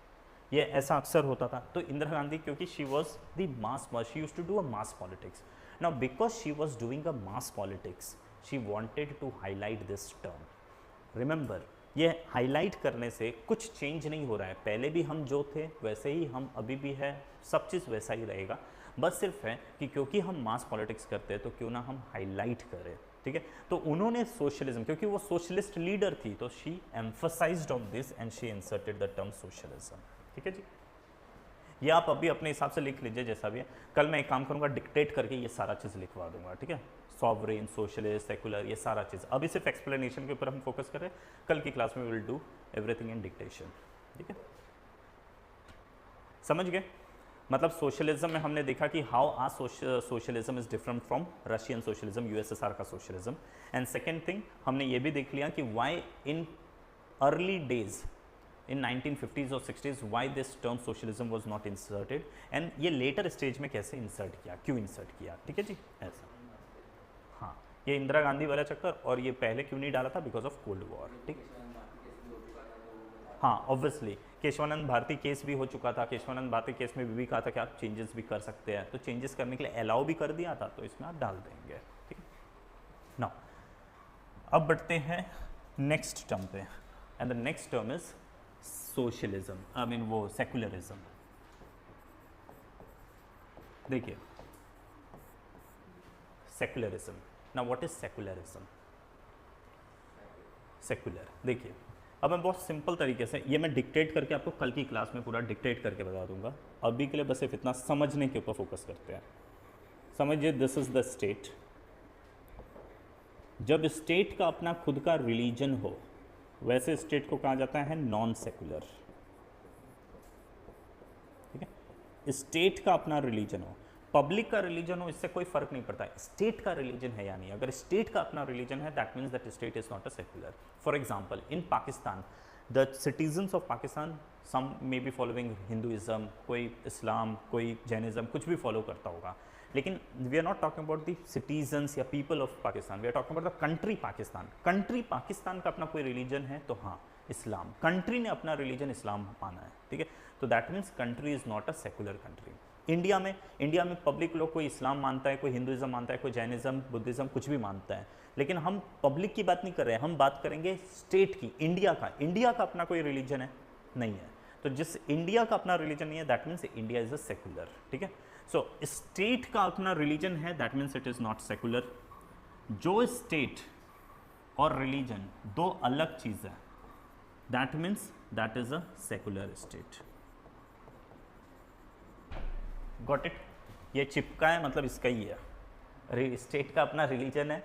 ये ऐसा अक्सर होता था। तो इंदिरा गांधी क्योंकि she was the mass, she used to do a mass politics. Now because she was doing a mass politics, she wanted to highlight this term. Remember, ये हाईलाइट करने से कुछ चेंज नहीं हो रहा है, पहले भी हम जो थे वैसे ही हम अभी भी है, सब चीज़ वैसा ही रहेगा, बस सिर्फ है कि क्योंकि हम मास पॉलिटिक्स करते हैं तो क्यों ना हम हाईलाइट करें, ठीक है? तो उन्होंने सोशलिज्म, क्योंकि वो सोशलिस्ट लीडर थी, तो she emphasized on this and she inserted the term socialism, ठीक है जी। ये आप अभी अपने हिसाब से लिख लीजिए जैसा भी है, कल मैं एक काम करूँगा डिक्टेट करके ये सारा चीज़ लिखवा दूंगा, ठीक है? सॉवरेन, सोशलिस्ट, सेकुलर, ये सारा चीज़, अभी सिर्फ एक्सप्लेनेशन के ऊपर हम फोकस कर रहे हैं, कल की क्लास में will do everything in dictation, ठीक है? समझ गए? मतलब सोशलिज्म में हमने देखा कि how our socialism is different from Russian socialism, USSR का सोशलिज्म। एंड सेकेंड थिंग हमने ये भी देख लिया कि why in early days in 1950s और 60s why this term socialism was not inserted, and ये later stage में कैसे insert किया, क्यों insert किया, ठीक है जी, ऐसा। हाँ, ये इंदिरा गांधी वाला चक्कर, और ये पहले क्यों नहीं डाला था, बिकॉज ऑफ कोल्ड वॉर, ठीक। हाँ, ऑब्वियसली केशवानंद भारती केस भी हो चुका था, केशवानंद भारती केस में भी कहा था कि आप चेंजेस भी कर सकते हैं, तो चेंजेस करने के लिए अलाउ भी कर दिया था, तो इसमें आप डाल देंगे, ठीक है ना। अब बढ़ते हैं नेक्स्ट टर्म पे, and the next term is socialism, I mean वो सेकुलरिज्म। देखिए secularism, now what is secularism? Secular, देखिए अब मैं बहुत सिंपल तरीके से, ये मैं डिक्टेट करके आपको कल की क्लास में पूरा डिक्टेट करके बता दूंगा, अभी के लिए बस सिर्फ इतना समझने के ऊपर फोकस करते हैं। समझिए, दिस इज द स्टेट। जब स्टेट का अपना खुद का रिलीजन हो, वैसे स्टेट को कहा जाता है नॉन सेकुलर। ठीक है, स्टेट का अपना रिलीजन हो, पब्लिक का रिलीजन हो, इससे कोई फर्क नहीं पड़ता, स्टेट का रिलीजन है या नहीं। अगर स्टेट का अपना रिलीजन है, that means that state is not a secular. For example, in Pakistan the citizens of Pakistan, some may be following Hinduism, कोई इस्लाम, कोई जैनिज्म, कुछ भी फॉलो करता होगा, लेकिन we are not talking about the citizens या people of Pakistan, we are talking about the country Pakistan. Country Pakistan का अपना कोई रिलीजन है तो हाँ इस्लाम, कंट्री ने अपना रिलीजन इस्लाम माना है। ठीक है, तो that means country is not a secular country. India में पब्लिक लोग कोई इस्लाम मानता है, कोई हिंदुइज्म मानता है, कोई जैनिज्म, बुद्धिज्म, कुछ भी मानता है, लेकिन हम पब्लिक की बात नहीं कर रहे हैं, हम बात करेंगे स्टेट की, इंडिया का। इंडिया का अपना कोई रिलीजन है नहीं है, तो जिस इंडिया का अपना रिलीजन नहीं है, that means India is a secular. ठीक है, सो स्टेट का अपना रिलीजन है, that means it is not secular. जो स्टेट और रिलीजन दो अलग चीज है, that means that is a secular state. Got it? ये चिपका है, मतलब इसका ही है, स्टेट का अपना रिलीजन है,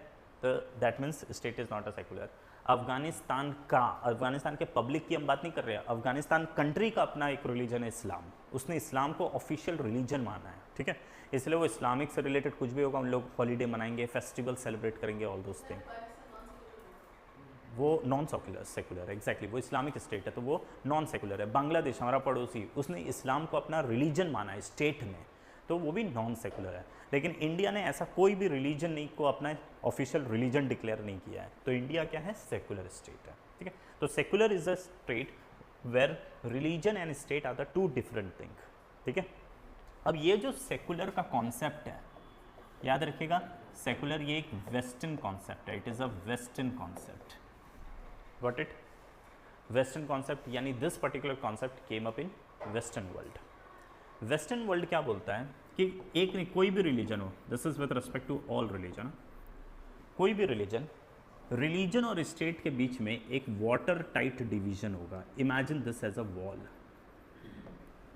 तो that means state is not a secular. Afghanistan के पब्लिक की हम बात नहीं कर रहे हैं, अफगानिस्तान कंट्री का अपना एक रिलीजन है इस्लाम, उसने इस्लाम को ऑफिशियल रिलीजन माना है। ठीक है, इसलिए वो इस्लामिक से रिलेटेड कुछ भी होगा, हम लोग हॉलीडे मनाएंगे, फेस्टिवल सेलिब्रेट करेंगे, ऑल दोस थिंग। वो नॉन सेकुलर है, एग्जैक्टली, वो इस्लामिक स्टेट है, तो वो नॉन सेकुलर है। बांग्लादेश हमारा पड़ोसी, उसने इस्लाम को अपना रिलीजन माना है स्टेट में, तो वो भी नॉन सेकुलर है। लेकिन इंडिया ने ऐसा कोई भी रिलीजन नहीं को अपना ऑफिशियल रिलीजन डिक्लेयर नहीं किया है, तो इंडिया क्या है? सेकुलर स्टेट है। ठीक है, तो secular is a state where religion and state are the two different thing. ठीक है, अब ये जो सेकुलर का कॉन्सेप्ट है, याद रखिएगा, सेकुलर ये एक वेस्टर्न कॉन्सेप्ट है, it is a western concept. Got it? Western concept, यानी this particular concept came up in western world. Western world क्या बोलता है कि एक नहीं, कोई भी रिलीजन हो, this is with respect to all religion, कोई भी रिलीजन और स्टेट के बीच में एक वाटर टाइट डिवीजन होगा। Imagine this as a wall,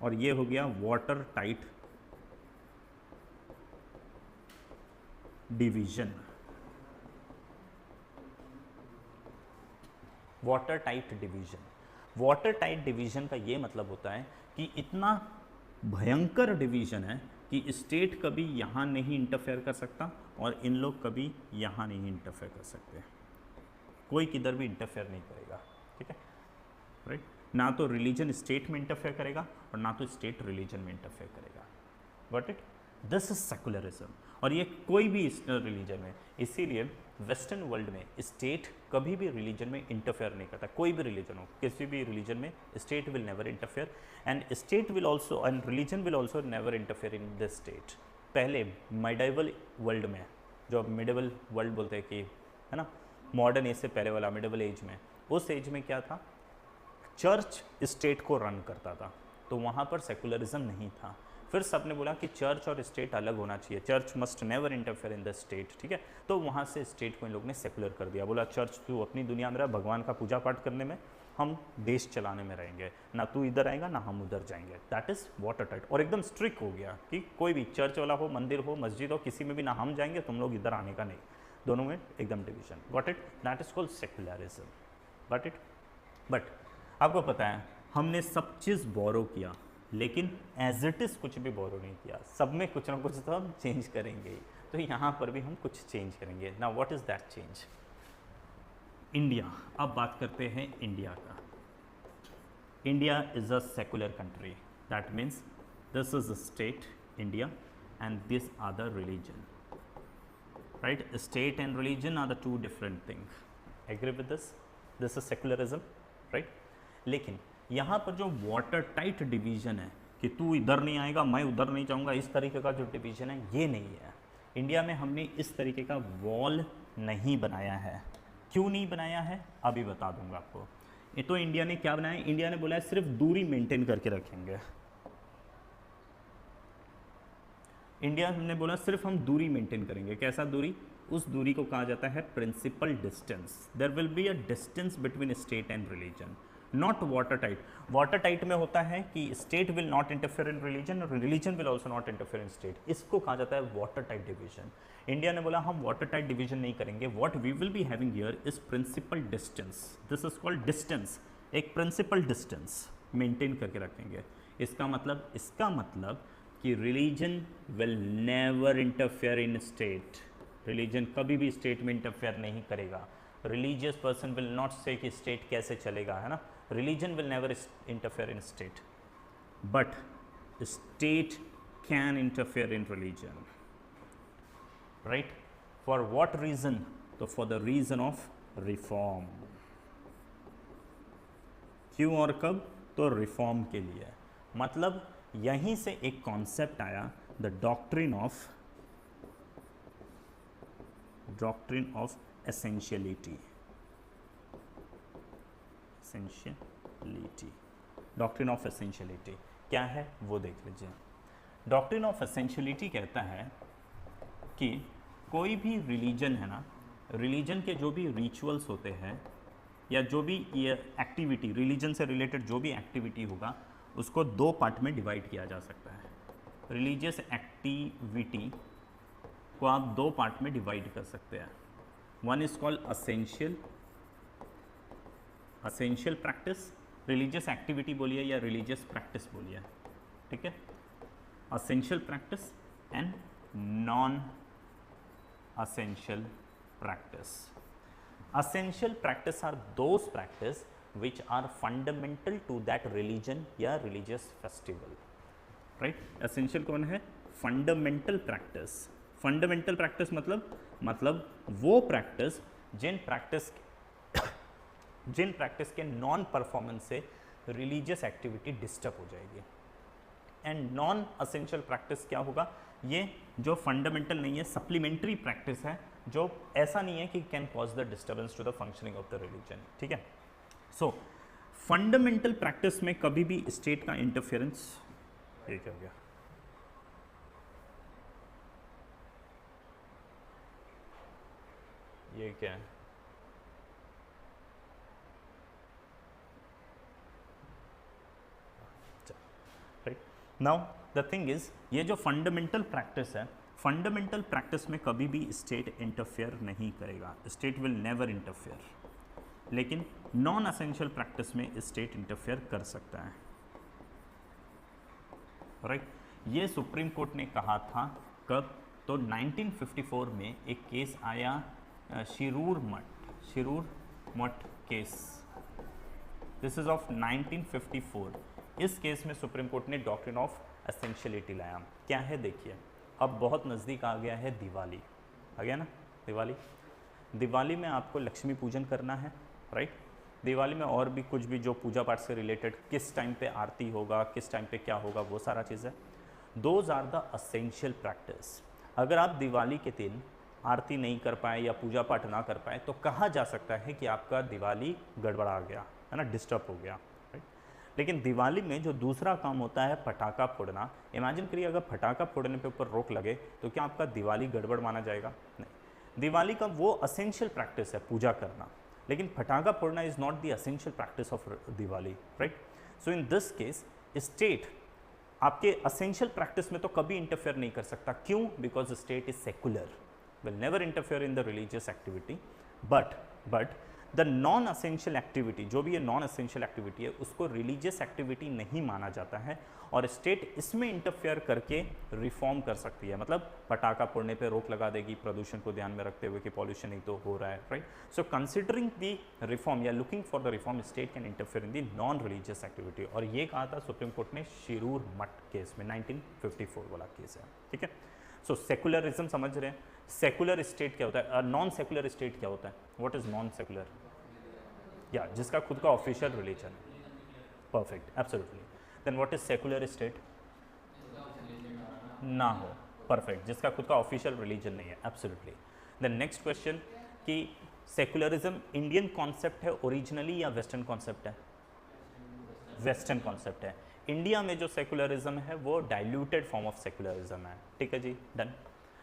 और ये हो गया water tight division. Water tight division का ये मतलब होता है कि इतना भयंकर डिवीजन है कि स्टेट कभी यहाँ नहीं इंटरफेयर कर सकता और इन लोग कभी यहाँ नहीं इंटरफेयर कर सकते, कोई किधर भी इंटरफेयर नहीं करेगा। ठीक है, राइट? ना तो रिलीजन स्टेट में इंटरफेयर करेगा और ना तो स्टेट रिलीजन में इंटरफेयर करेगा। Got it? This is secularism, और ये कोई भी रिलीजन में, इसीलिए वेस्टर्न वर्ल्ड में स्टेट कभी भी रिलीजन में इंटरफेयर नहीं करता। कोई भी रिलीजन हो, किसी भी रिलीजन में state will never interfere, and state will also, and religion will also never interfere in this state. पहले मिडिवल वर्ल्ड में, जो अब मिडिवल वर्ल्ड बोलते हैं कि, है ना, मॉडर्न एज से पहले वाला मिडिवल एज में, उस एज में क्या था? चर्च स्टेट को रन करता था, तो वहाँ पर सेकुलरिज्म नहीं था। फिर सबने बोला कि चर्च और स्टेट अलग होना चाहिए, church must never interfere in the state. ठीक है, तो वहाँ से स्टेट को इन लोग ने सेकुलर कर दिया, बोला चर्च तू अपनी दुनिया में रह, भगवान का पूजा पाठ करने में, हम देश चलाने में रहेंगे, ना तू इधर आएगा ना हम उधर जाएंगे। दैट इज़ वाटर टाइट, और एकदम स्ट्रिक्ट हो गया कि कोई भी चर्च वाला हो, मंदिर हो, मस्जिद हो, किसी में भी ना हम जाएंगे, तुम लोग इधर आने का नहीं, दोनों में एकदम division. Got it? That is called secularism. Got it? But आपको पता है, हमने सब चीज़ बोरो किया, लेकिन एज इट इज़ कुछ भी बोरो नहीं किया, सब में कुछ ना कुछ तो हम चेंज करेंगे ही। तो यहाँ पर भी हम कुछ चेंज करेंगे। Now what is that change? India, अब बात करते हैं इंडिया का। India is a secular country, that means this is a state India and this are the religion, right? State and religion are the two different things. Agree with this? This is secularism, right? लेकिन यहाँ पर जो water tight division है कि तू इधर नहीं आएगा मैं उधर नहीं जाऊँगा, इस तरीके का जो डिवीजन है, ये नहीं है। इंडिया में हमने इस तरीके का वॉल नहीं बनाया है। क्यों नहीं बनाया है अभी बता दूंगा आपको। ये तो इंडिया ने क्या बनाया, इंडिया ने बोला है सिर्फ दूरी मेंटेन करके रखेंगे। इंडिया ने बोला सिर्फ हम दूरी मेंटेन करेंगे। कैसा दूरी? उस दूरी को कहा जाता है principle distance. There will be a distance between state and religion, not water tight. Water tight में होता है कि state will not interfere in religion और religion will also not interfere in state. इसको कहा जाता है वाटर टाइट डिवीजन। इंडिया ने बोला हम वाटर टाइट डिवीजन नहीं करेंगे, what we will be having here is principle distance. This is called distance, एक प्रिंसिपल डिस्टेंस मेंटेन करके रखेंगे। इसका मतलब कि religion will never interfere in state. Religion कभी भी स्टेट में इंटरफेयर नहीं करेगा। रिलीजियस पर्सन विल नॉट से कि स्टेट कैसे चलेगा, है ना। Religion will never interfere in state, but state can interfere in religion, right. For what reason? तो for the reason of reform. क्यों और कब? तो रिफॉर्म के लिए। मतलब यहीं से एक कॉन्सेप्ट आया, the doctrine of essentiality. Doctrine of essentiality क्या है वो देख लीजिए। डॉक्ट्रिन ऑफ एसेंशियलिटी कहता है कि कोई भी रिलीजन है ना, रिलीजन के जो भी रिचुअल्स होते हैं या जो भी ये एक्टिविटी, रिलीजन से रिलेटेड जो भी एक्टिविटी होगा, उसको दो पार्ट में डिवाइड किया जा सकता है। रिलीजियस एक्टिविटी को आप दो पार्ट में डिवाइड कर सकते हैं। One is called essential practice. Religious activity बोलिए या रिलीजियस प्रैक्टिस बोलिए, ठीक है। Essential practice and non essential practice. Essential practice are those practice which are fundamental to that religion या religious festival, right? essential कौन है? fundamental practice। fundamental practice मतलब वो practice जिन practice के non performance से religious activity disturb हो जाएगी। And non essential practice क्या होगा? ये जो फंडामेंटल नहीं है, सप्लीमेंट्री प्रैक्टिस है, जो ऐसा नहीं है कि can cause the disturbance to the functioning of the religion, ठीक है। सो फंडामेंटल प्रैक्टिस में कभी भी स्टेट का इंटरफेरेंस, ये क्या हो गया, ये क्या है, right. Now the thing is, ये जो फंडामेंटल प्रैक्टिस है, फंडामेंटल प्रैक्टिस में कभी भी स्टेट इंटरफेयर नहीं करेगा, स्टेट विल नेवर इंटरफेयर। लेकिन नॉन असेंशियल प्रैक्टिस में स्टेट इंटरफेयर कर सकता है, राइट। ये सुप्रीम कोर्ट ने कहा था कब? तो 1954 में एक केस आया, शिरूर मठ केस। This is of 1954। इस केस में सुप्रीम कोर्ट ने डॉक्ट्रिन ऑफ एसेंशियलिटी लाया। क्या है देखिए, अब बहुत नज़दीक आ गया है दिवाली, आ गया ना दिवाली में आपको लक्ष्मी पूजन करना है, राइट। दिवाली में और भी कुछ भी जो पूजा पाठ से रिलेटेड, किस टाइम पे आरती होगा, किस टाइम पे क्या होगा, वो सारा चीज़ है। Those are the essential practice. अगर आप दिवाली के दिन आरती नहीं कर पाए या पूजा पाठ ना कर पाए तो कहा जा सकता है कि आपका दिवाली गड़बड़ा गया है ना, डिस्टर्ब हो गया, राइट। लेकिन दिवाली में जो दूसरा काम होता है पटाखा फोड़ना, इमेजिन करिए अगर पटाखा फोड़ने पे ऊपर रोक लगे तो क्या आपका दिवाली गड़बड़ माना जाएगा? नहीं। दिवाली का वो असेंशियल प्रैक्टिस है पूजा करना, लेकिन पटाखा फोड़ना is not the essential practice of Diwali, right. So in this case state आपके असेंशियल प्रैक्टिस में तो कभी इंटरफेयर नहीं कर सकता। क्यों? Because state is secular, will never interfere in the religious activity. But the non essential activity, जो भी ये नॉन असेंशियल एक्टिविटी है, उसको रिलीजियस एक्टिविटी नहीं माना जाता है और स्टेट इसमें इंटरफेयर करके रिफॉर्म कर सकती है। मतलब पटाखा फोड़ने पे रोक लगा देगी, प्रदूषण को ध्यान में रखते हुए कि पॉल्यूशन ही तो हो रहा है, right. So considering the reform या looking for the reform, state can interfere in the non religious activity. और ये कहा था सुप्रीम कोर्ट ने शिरूर मठ केस में, 1954 वाला केस है, ठीक है। सो सेकुलरिज्म समझ रहे हैं। सेकुलर स्टेट क्या होता है, नॉन सेकुलर स्टेट क्या होता है? What is non secular? या जिसका खुद का ऑफिशियल रिलीजन है, perfect, absolutely. Then what is secular state? ना हो, परफेक्ट, जिसका खुद का ऑफिशियल रिलीजन नहीं है, एब्सोल्युटली। देन नेक्स्ट क्वेश्चन कि सेकुलरिज्म इंडियन कॉन्सेप्ट है ओरिजिनली या वेस्टर्न कॉन्सेप्ट है? वेस्टर्न कॉन्सेप्ट है। इंडिया में जो सेकुलरिज्म है वो डाइल्यूटेड फॉर्म ऑफ सेकुलरिज्म है, ठीक है जी, डन।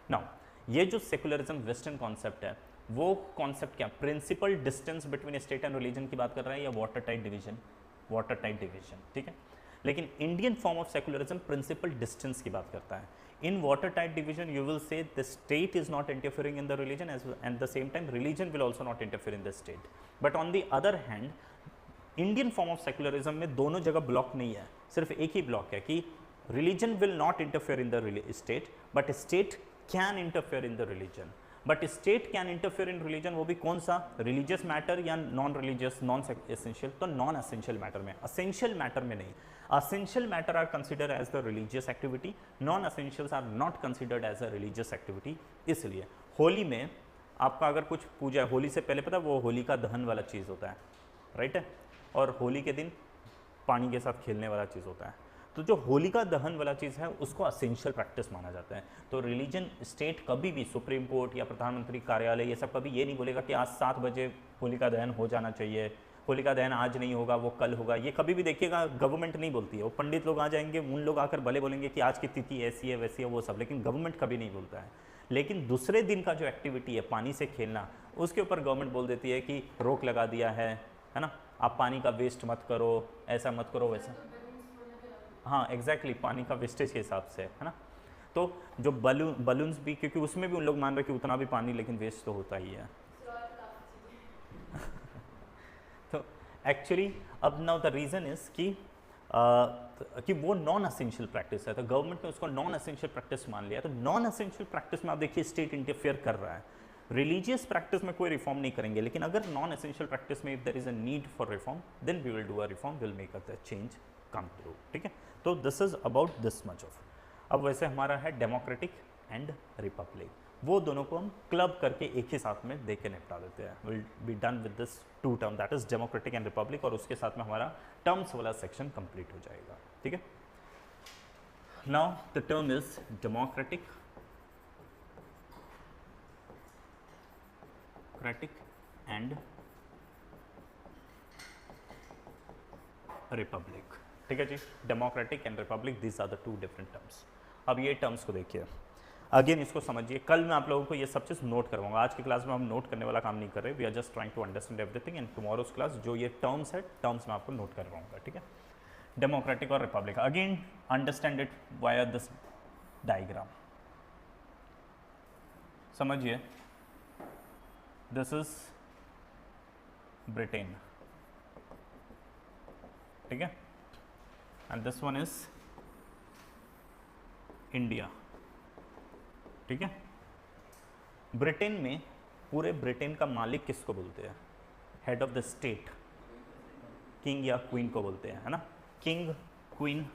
नाउ ये जो सेकुलरिज्म वेस्टर्न कॉन्सेप्ट है वो कॉन्सेप्ट क्या, principle distance between state and religion की बात कर रहा है या water tight division? Water tight division, ठीक है। लेकिन Indian form of secularism principle distance की बात करता है। In watertight division, you will say the state is not interfering in the religion, as well, and the same time religion will also not interfere in the state. But on the other hand, Indian form of secularism में दोनों जगह block नहीं है, सिर्फ एक ही block है कि religion will not interfere in the state, but state can interfere in the religion. But state can interfere in religion, वो भी कौन सा, रिलीजियस मैटर या नॉन रिलीजियस, नॉन एसेंशियल? तो नॉन एसेंशियल मैटर में, असेंशियल मैटर में नहीं। Essential matter are considered as the religious activity, non-essentials are not considered as a religious activity। इसलिए होली में आपका अगर कुछ पूजा है, होली से पहले पता है वो होलिका दहन वाला चीज़ होता है, राइट है, और होली के दिन पानी के साथ खेलने वाला चीज़ होता है। तो जो होलिका दहन वाला चीज़ है उसको असेंशियल प्रैक्टिस माना जाता है। तो रिलीजन, स्टेट कभी भी, सुप्रीम कोर्ट या प्रधानमंत्री कार्यालय ये सब कभी ये नहीं बोलेगा कि आज 7 बजे होलिका दहन हो जाना चाहिए, होलिका दहन आज नहीं होगा वो कल होगा। ये कभी भी देखिएगा गवर्नमेंट नहीं बोलती है, वो पंडित लोग आ जाएंगे, उन लोग आकर भले बोलेंगे कि आज की तिथि ऐसी है वैसी है वो सब, लेकिन गवर्नमेंट कभी नहीं बोलता है। लेकिन दूसरे दिन का जो एक्टिविटी है पानी से खेलना, उसके ऊपर गवर्नमेंट बोल देती है कि रोक लगा दिया है ना, आप पानी का वेस्ट मत करो, ऐसा मत करो वैसा। हाँ एग्जैक्टली, पानी का वेस्टेज के हिसाब से, है ना। तो जो बलून्स भी, क्योंकि उसमें भी उन लोग मान रहे कि उतना भी पानी लेकिन वेस्ट तो होता ही है। तो एक्चुअली अब नाउ द रीज़न इज़ कि वो नॉन असेंशियल प्रैक्टिस है, तो गवर्नमेंट ने उसको नॉन असेंशियल प्रैक्टिस मान लिया। तो नॉन असेंशियल प्रैक्टिस में आप देखिए स्टेट इंटरफेयर कर रहा है। रिलीजियस प्रैक्टिस में कोई रिफॉर्म नहीं करेंगे, लेकिन अगर नॉन एसेंशियल प्रैक्टिस में if there is a need for reform then we will do a reform, will make a change come through, ठीक है। तो this is about this much of. अब वैसे हमारा है डेमोक्रेटिक एंड रिपब्लिक, वो दोनों को हम क्लब करके एक ही साथ में देख के निपटा देते हैं। Will be done with this 2 term, that is democratic and Republic, और उसके साथ में हमारा टर्म्स वाला सेक्शन कंप्लीट हो जाएगा, ठीक है। Now the term is democratic and republic, ठीक है जी। Democratic and republic, this are the 2 different terms. अब ये टर्म्स को देखिए, अगेन इसको समझिए। कल मैं आप लोगों को ये सब चीज़ नोट करवाऊंगा, आज की क्लास में हम नोट करने वाला काम नहीं कर रहे, we are just trying to understand everything, and tomorrow's class जो ये टर्म्स है, टर्म्स में आपको नोट करवाऊंगा, ठीक है। डेमोक्रेटिक और Republic, again understand it via this diagram. समझिए, दिस इज ब्रिटेन, ठीक है, and this one is India, ठीक है। ब्रिटेन में, पूरे ब्रिटेन का मालिक किसको बोलते हैं? Head of the state, king या क्वीन को बोलते हैं, है ना। किंग, क्वीन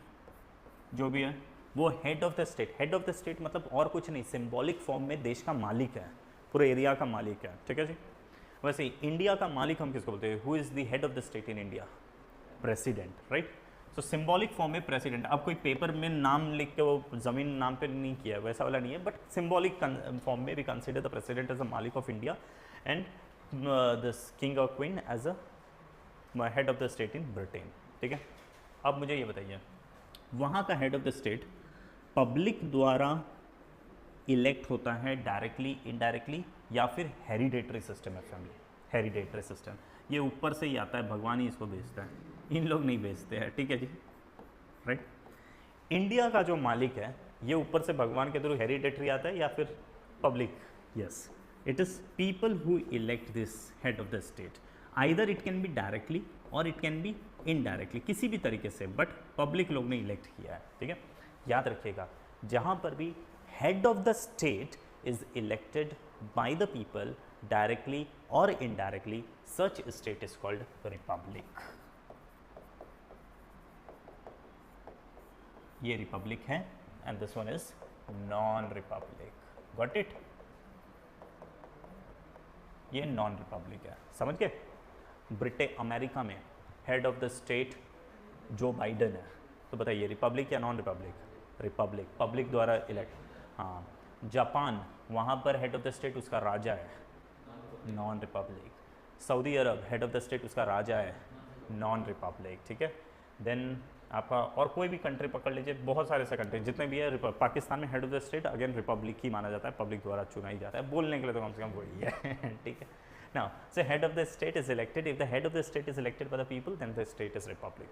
जो भी है वो head of the state. Head of the state मतलब और कुछ नहीं, सिंबॉलिक फॉर्म में देश का मालिक है, पूरे एरिया का मालिक है, ठीक है जी। वैसे ही इंडिया का मालिक हम किसको बोलते हैं? Who is the head of the state in India? President, right. So symbolic form में प्रेसिडेंट, अब कोई पेपर में नाम लिख के वो जमीन नाम पे नहीं किया है, वैसा वाला नहीं है, बट सिंबॉलिक फॉर्म में we consider the president as a मालिक of India and this king और queen as a head of the state in Britain, ठीक है। अब मुझे ये बताइए, वहाँ का head of the state public द्वारा इलेक्ट होता है डायरेक्टली, इनडायरेक्टली, या फिर हेरिडेटरी सिस्टम है फैमिली? हेरिडेटरी सिस्टम, ये ऊपर से ही आता है, भगवान ही इसको भेजता है, इन लोग नहीं भेजते हैं, ठीक है जी, राइट। इंडिया का जो मालिक है ये ऊपर से भगवान के थ्रू हेरिडेटरी आता है या फिर public? Yes, it is people who elect this head of the state. Either it can be directly और इट कैन बी इनडायरेक्टली, किसी भी तरीके से, बट पब्लिक लोग ने इलेक्ट किया है, ठीक है। याद रखिएगा, जहाँ पर भी head of the state is elected by the people directly और indirectly, such state is called republic। ये रिपब्लिक है and this one is non republic, got it. ये नॉन रिपब्लिक है, समझ गए। ब्रिटेन, अमेरिका में हेड ऑफ द स्टेट जो Biden है, तो बताइए रिपब्लिक या नॉन रिपब्लिक? रिपब्लिक, पब्लिक द्वारा इलेक्ट। हाँ, जापान, वहाँ पर हेड ऑफ द स्टेट उसका राजा है, non Republic. Saudi Arab head of the state उसका राजा है, नॉन रिपब्लिक, ठीक है। देन आपका और कोई भी कंट्री पकड़ लीजिए, बहुत सारे ऐसे कंट्री जितने भी है, पाकिस्तान में head of the state again republic ही माना जाता है, पब्लिक द्वारा चुना ही जाता है, बोलने के लिए तो कम से कम वही है ठीक है। Now so head of the state is elected, if the head of the state is elected by the people then the state is republic.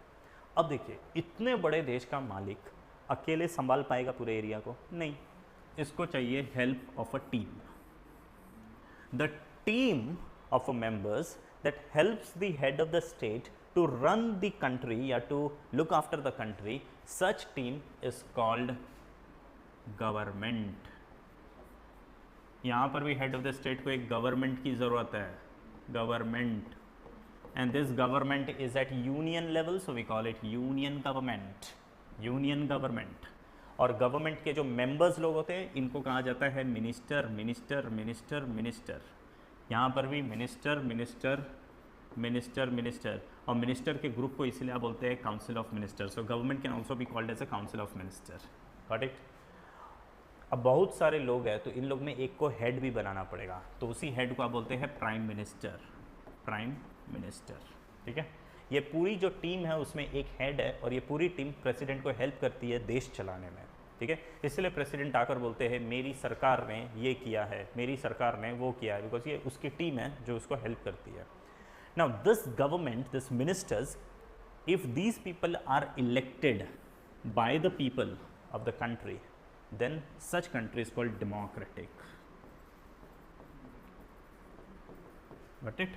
अब देखिए इतने बड़े देश का मालिक अकेले संभाल पाएगा पूरे एरिया को? नहीं, इसको चाहिए help of a team. The team of members that helps the head of the state to run the country या to look after the country, such team is called government। यहाँ पर भी head of the state को एक government की ज़रूरत है, government, and this government is at union level, so we call it union government, union government। और government के जो मेंबर्स लोग होते हैं इनको कहा जाता है मिनिस्टर, मिनिस्टर, मिनिस्टर, मिनिस्टर। यहाँ पर भी मिनिस्टर, मिनिस्टर, मिनिस्टर, मिनिस्टर, और मिनिस्टर के ग्रुप को इसीलिए आप बोलते हैं council of minister. So government can also be called as a council of minister, got it. अब बहुत सारे लोग हैं तो इन लोग में एक को हेड भी बनाना पड़ेगा, तो उसी हेड को आप बोलते हैं प्राइम मिनिस्टर, प्राइम मिनिस्टर, ठीक है। ये पूरी जो टीम है उसमें एक हेड है और ये पूरी टीम प्रेसिडेंट को हेल्प करती है देश चलाने में, ठीक है। इसलिए प्रेसिडेंट आकर बोलते हैं मेरी सरकार ने ये किया है, मेरी सरकार ने वो किया है, बिकॉज ये उसकी टीम है जो उसको हेल्प करती है। Now this government, this ministers, if these people are elected by the people of the country then such country is called democratic, got it.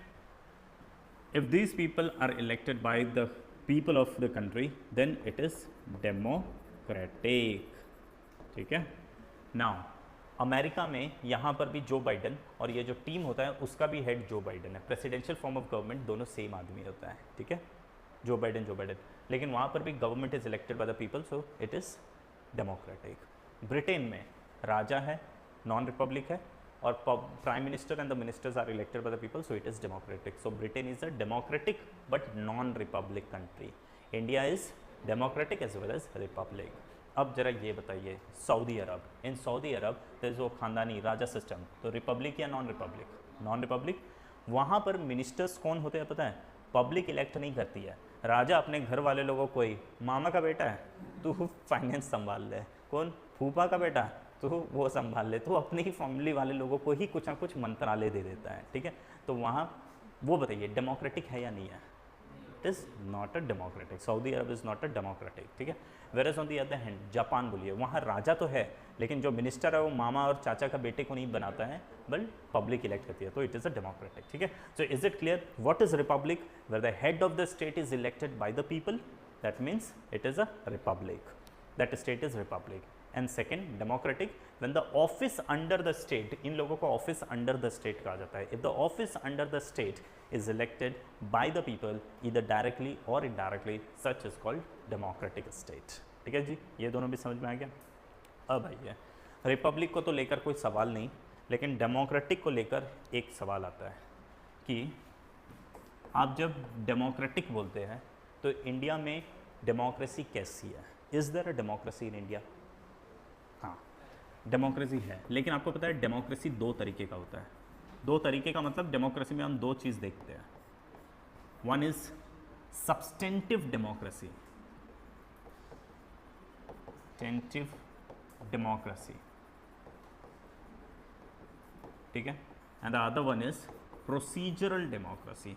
If these people are elected by the people of the country then it is democratic, ठीक है। Now America में यहाँ पर भी जो Biden और ये जो टीम होता है उसका भी हेड जो बाइडन है, प्रेसिडेंशियल फॉर्म ऑफ गवर्नमेंट दोनों सेम आदमी होता है, ठीक है, जो बाइडन, लेकिन वहाँ पर भी government is elected by the people, so it is democratic. Britain में राजा है, नॉन रिपब्लिक है, और prime minister and the ministers are elected by the people, so it is democratic. So Britain is a democratic but non republic country. India is democratic as well as republic. अब जरा ये बताइए Saudi Arab, in Saudi अरब जो खानदानी राजा system, तो Republic या non Republic? Non Republic. वहाँ पर मिनिस्टर्स कौन होते हैं पता है? पब्लिक इलेक्ट नहीं करती है, राजा अपने घर वाले लोगों को ही, मामा का बेटा है तू फाइनेंस संभाल ले, कौन फूफा का बेटा तो वो संभाल ले, तो अपनी ही फैमिली वाले लोगों को ही कुछ ना कुछ मंत्रालय दे देता है, ठीक है। तो वहाँ वो बताइए डेमोक्रेटिक है या नहीं है? It is not a democratic, Saudi Arab is not a democratic, ठीक है। Whereas on the other hand Japan बोलिए, वहाँ राजा तो है लेकिन जो मिनिस्टर है वो मामा और चाचा का बेटे को नहीं बनाता है बट पब्लिक इलेक्ट करती है, तो इट इज़ अ डेमोक्रेटिक, ठीक है। So is it clear what is republic? Where the head of the state is elected by the people, that means it is a republic, that state is republic. And second democratic, when the office under the state, इन लोगों को office under the state कहा जाता है। If the office under the state is elected by the people either directly or indirectly, such is called democratic state, ठीक है जी। ये दोनों भी समझ में आ गया। अब आइए रिपब्लिक को तो लेकर कोई सवाल नहीं, लेकिन डेमोक्रेटिक को लेकर एक सवाल आता है कि आप जब डेमोक्रेटिक बोलते हैं तो इंडिया में डेमोक्रेसी कैसी है? Is there a democracy in India? हाँ, डेमोक्रेसी है, लेकिन आपको पता है डेमोक्रेसी दो तरीके का होता है। दो तरीके का मतलब डेमोक्रेसी में हम दो चीज़ देखते हैं। One is substantive democracy, substantive democracy, ठीक है, and the other one is procedural democracy.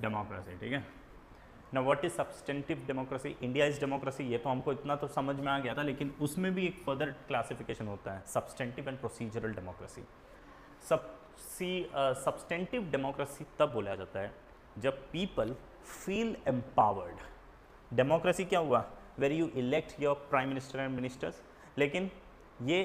Democracy, ठीक है। Now what is substantive democracy? India is democracy, ये तो हमको इतना तो समझ में आ गया था, लेकिन उसमें भी एक फर्दर क्लासिफिकेशन होता है, substantive and procedural democracy। substantive democracy तब बोला जाता है जब people feel empowered। democracy क्या हुआ? where you elect your prime minister and ministers, लेकिन ये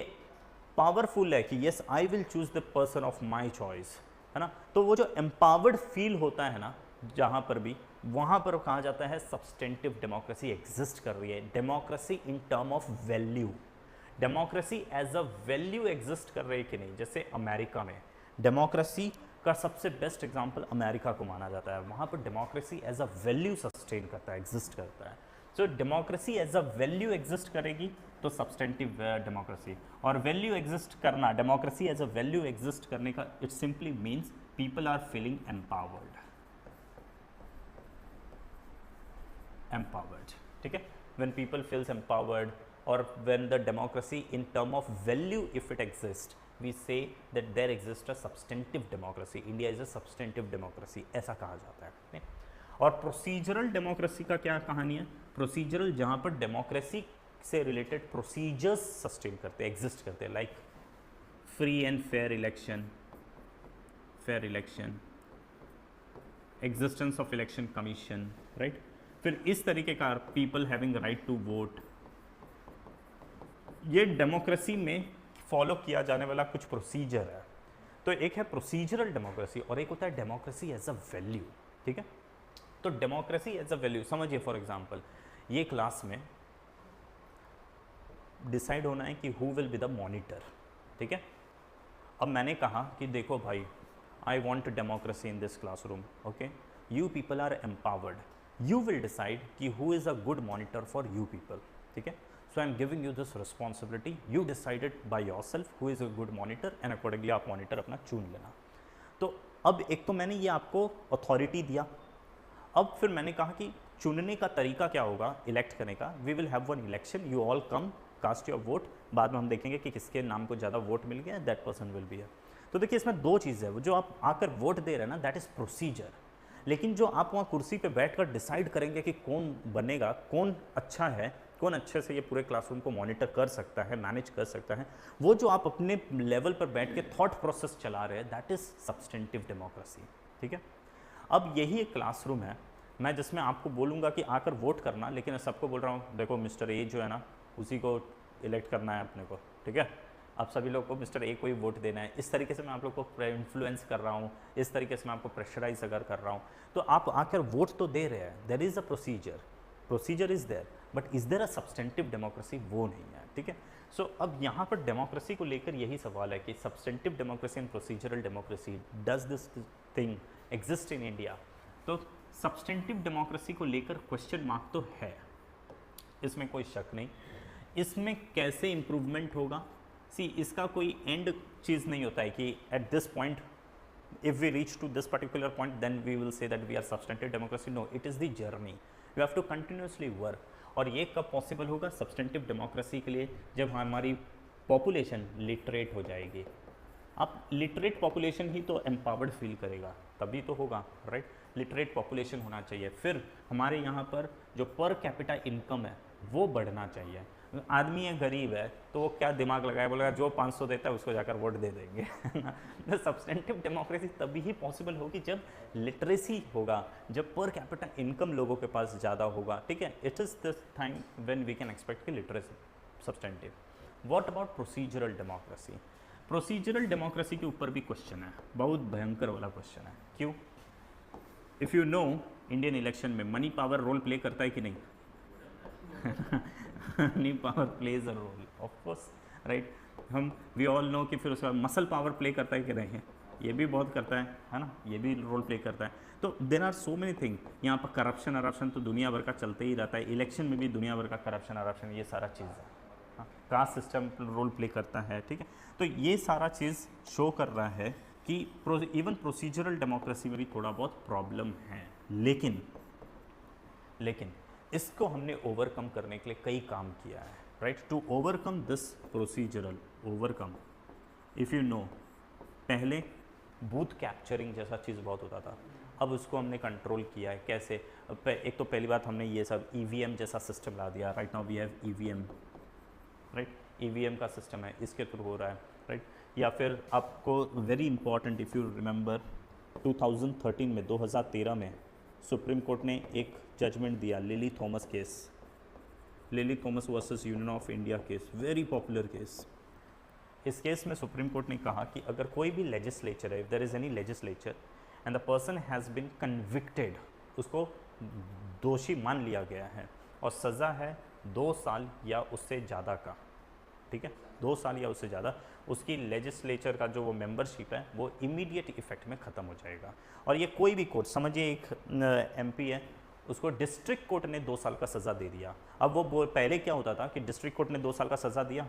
पावरफुल है कि yes I will choose the person of my choice, है ना। तो वो जो empowered feel होता है ना जहाँ पर भी, वहाँ पर कहा जाता है सब्सटेंटिव डेमोक्रेसी एग्जिस्ट कर रही है। Democracy in term of value, democracy as a value exist कर रही है कि नहीं। जैसे अमेरिका में डेमोक्रेसी का सबसे बेस्ट एग्जांपल अमेरिका को माना जाता है, वहाँ पर democracy as a value sustain करता है, एग्जिस्ट करता है। So democracy as a value exist करेगी तो सब्सटेंटिव डेमोक्रेसी। और वैल्यू एग्जिस्ट करना, democracy as a value exist करने का, it simply means people are feeling empowered, ठीक है। When people feels empowered, or when the democracy in term of value if it exists, we say that there exists a substantive democracy, India is a substantive democracy, ऐसा कहा जाता है, नहीं? और procedural democracy का क्या कहानी है? प्रोसीजरल जहाँ पर डेमोक्रेसी से रिलेटेड प्रोसीजर्स सस्टेन करते हैं, एग्जिस्ट करते हैं, like free and fair election, existence of election commission, right. फिर इस तरीके का people having right to vote, ये डेमोक्रेसी में फॉलो किया जाने वाला कुछ प्रोसीजर है। तो एक है प्रोसीजरल डेमोक्रेसी और एक होता है डेमोक्रेसी एज अ वैल्यू, ठीक है। तो डेमोक्रेसी एज अ वैल्यू समझिए, फॉर एग्जांपल ये क्लास में डिसाइड होना है कि who will be the monitor, ठीक है। अब मैंने कहा कि देखो भाई, I want democracy in this classroom, okay, you people are empowered, you will decide कि who is a good monitor for you people, ठीक है। So I am giving you this responsibility, you decided by yourself who is a good monitor and accordingly आप monitor अपना चुन लेना। तो अब एक तो मैंने ये आपको अथॉरिटी दिया, अब फिर मैंने कहा कि चुनने का तरीका क्या होगा, इलेक्ट करने का, we will have one election, you all come cast your vote, बाद में हम देखेंगे कि किसके नाम को ज़्यादा वोट मिल गया, that person will be here. तो देखिए इसमें दो चीज़ें हैं, जो आप आकर वोट दे रहे हैं ना, दैट इज़ प्रोसीजर, लेकिन जो आप वहाँ कुर्सी पे बैठकर डिसाइड करेंगे कि कौन बनेगा, कौन अच्छा है, कौन अच्छे से ये पूरे क्लासरूम को मॉनिटर कर सकता है, मैनेज कर सकता है, वो जो आप अपने लेवल पर बैठ के थॉट प्रोसेस चला रहे हैं, दैट इज़ सब्सटेंटिव डेमोक्रेसी, ठीक है। अब यही एक क्लासरूम है मैं जिसमें आपको बोलूँगा कि आकर वोट करना, लेकिन मैं सबको बोल रहा हूँ देखो मिस्टर ए जो है ना, उसी को इलेक्ट करना है अपने को, ठीक है। आप सभी लोग को मिस्टर ए को ही वोट देना है, इस तरीके से मैं आप लोग को इन्फ्लुएंस कर रहा हूँ, इस तरीके से मैं आपको प्रेशराइज अगर कर रहा हूँ, तो आप आकर वोट तो दे रहे हैं, there is a procedure is there, but is there a substantive democracy, वो नहीं है, ठीक है। सो अब यहाँ पर डेमोक्रेसी को लेकर यही सवाल है कि substantive democracy and procedural democracy, does this thing exist in India? तो सब्सटेंटिव डेमोक्रेसी को लेकर क्वेश्चन मार्क तो है, इसमें कोई शक नहीं। इसमें कैसे इम्प्रूवमेंट होगा, सी इसका कोई एंड चीज़ नहीं होता है कि at this point if we reach to this particular point then we will say that we are substantive democracy, no, it is the journey, you have to continuously work। और ये कब possible होगा substantive democracy के लिए, जब हमारी population literate हो जाएगी। अब लिटरेट पॉपुलेशन ही तो एम्पावर्ड फील करेगा, तभी तो होगा, राइट। लिटरेट पॉपुलेशन होना चाहिए, फिर हमारे यहाँ पर जो पर कैपिटा इनकम है वो बढ़ना चाहिए। आदमी है गरीब है तो वो क्या दिमाग लगाए, बोलेगा जो 500 देता है उसको जाकर वोट दे देंगे, है ना। सब्सटेंटिव डेमोक्रेसी तभी ही पॉसिबल होगी जब लिटरेसी होगा, जब पर कैपिटा इनकम लोगों के पास ज़्यादा होगा, ठीक है। It is this time when we can expect कि literacy substantive. What about procedural democracy? Procedural democracy के ऊपर भी क्वेश्चन है, बहुत भयंकर वाला क्वेश्चन है। क्यों? If you know Indian election में मनी पावर रोल प्ले करता है कि नहीं? Money power plays a role, of course, right. हम वी ऑल नो कि फिर उसका मसल पावर प्ले करता है कि नहीं, ये भी बहुत करता है ना, ये भी रोल प्ले करता है। तो there are so many thing, यहाँ पर करप्शन तो दुनिया भर का चलते ही रहता है, इलेक्शन में भी दुनिया भर का करप्शन ये सारा चीज़ है, हाँ। कास्ट सिस्टम रोल प्ले करता है, ठीक है। तो ये सारा चीज़ शो कर रहा है कि इवन प्रोसीजरल डेमोक्रेसी में भी थोड़ा बहुत प्रॉब्लम है, लेकिन इसको हमने ओवरकम करने के लिए कई काम किया है, right. To overcome this procedural if you know, पहले बूथ कैप्चरिंग जैसा चीज़ बहुत होता था, अब उसको हमने कंट्रोल किया है। कैसे? एक तो पहली बात हमने ये सब ईवीएम जैसा सिस्टम ला दिया, right now we have EVM, right. EVM का सिस्टम है, इसके थ्रू हो रहा है, राइट। या फिर आपको very important, if you remember 2013 में 2013 में सुप्रीम कोर्ट ने एक जजमेंट दिया, Lily Thomas case, Lily Thomas versus union of India case, very popular case. इस केस में सुप्रीम कोर्ट ने कहा कि अगर कोई भी लेजिस्लेचर है, if there is any legislature and the person has been convicted, उसको दोषी मान लिया गया है और सज़ा है 2 साल या उससे ज़्यादा का, ठीक है, 2 साल या उससे ज़्यादा, उसकी लेजिस्लेचर का जो वो मेंबरशिप है वो इमीडिएट इफेक्ट में ख़त्म हो जाएगा। और ये कोई भी कोर्ट, समझिए एक एमपी है, उसको डिस्ट्रिक्ट कोर्ट ने 2 साल का सज़ा दे दिया। अब वो पहले क्या होता था कि डिस्ट्रिक्ट कोर्ट ने 2 साल का सज़ा दिया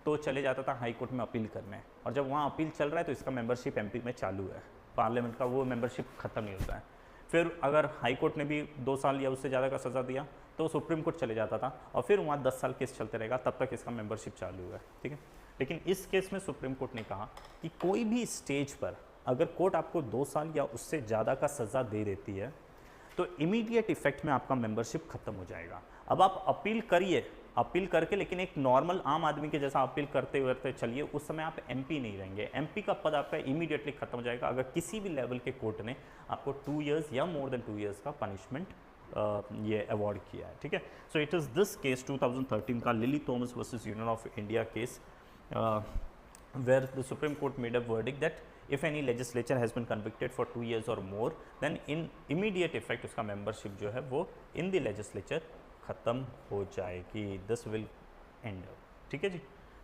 तो चले जाता था हाई कोर्ट में अपील करने, और जब वहाँ अपील चल रहा है तो इसका मेंबरशिप एमपी में चालू है, पार्लियामेंट का वो मेंबरशिप ख़त्म नहीं होता है। फिर अगर हाई कोर्ट ने भी 2 साल या उससे ज़्यादा का सज़ा दिया तो सुप्रीम कोर्ट चले जाता था, और फिर वहाँ 10 साल केस चलते रहेगा, तब तक इसका मेंबरशिप चालू है, ठीक है। लेकिन इस केस में सुप्रीम कोर्ट ने कहा कि कोई भी स्टेज पर अगर कोर्ट आपको 2 साल या उससे ज़्यादा का सज़ा दे देती है तो इमीडिएट इफेक्ट में आपका मेंबरशिप खत्म हो जाएगा। अब आप अपील करिए, अपील करके, लेकिन एक नॉर्मल आम आदमी के जैसा अपील करते चलिए, उस समय आप एमपी नहीं रहेंगे, एमपी का पद आपका इमीडिएटली खत्म हो जाएगा अगर किसी भी लेवल के कोर्ट ने आपको 2 इयर्स या मोर देन 2 इयर्स का पनिशमेंट ये अवॉर्ड किया है, ठीक है। सो इट इज़ दिस केस 2013 का lily Thomas versus union of India case, where the Supreme Court made a verdict that if any legislature has been convicted for 2 years or more, then in immediate effect उसका membership जो है वो in the legislature ख़त्म हो जाएगी, this will end, ठीक है जी।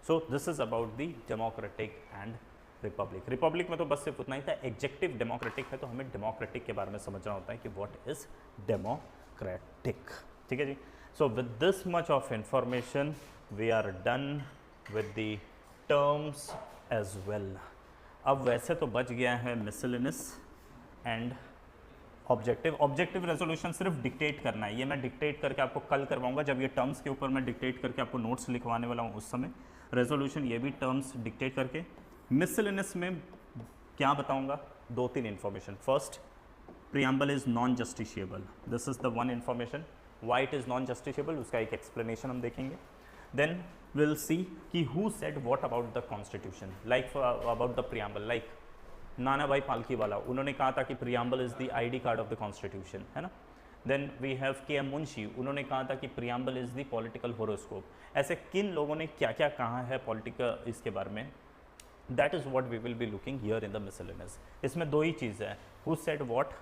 So this is about the democratic and republic। Republic में तो बस सिर्फ उतना ही था, एग्जेक्टिव डेमोक्रेटिक है तो हमें डेमोक्रेटिक के बारे में समझना होता है कि what is democratic, ठीक है जी। So with this much of information we are done with the terms as well. अब वैसे तो बच गया है miscellaneous and objective. Objective resolution सिर्फ डिक्टेट करना है, ये मैं डिक्टेट करके आपको कल करवाऊंगा, जब ये टर्म्स के ऊपर मैं डिक्टेट करके आपको नोट्स लिखवाने वाला हूँ उस समय। रेजोल्यूशन ये भी टर्म्स डिक्टेट करके। मिसलेनियस में क्या बताऊँगा, 2-3 information. First, preamble is non justiciable, this is the one information. Why it is non justiciable उसका एक एक्सप्लेनेशन हम देखेंगे। Then we'll see कि who said what about the constitution, like about the preamble, like नाना भाई पालकीवाला, उन्होंने कहा था कि preamble is the ID card of the constitution, है ना। Then we have K.M. Munshi, उन्होंने कहा था कि preamble is the political horoscope। ऐसे किन लोगों ने क्या क्या कहा है पॉलिटिकल इसके बारे में, that is what we will be looking here in the miscellaneous। इसमें 2 ही चीज़ है, who said what,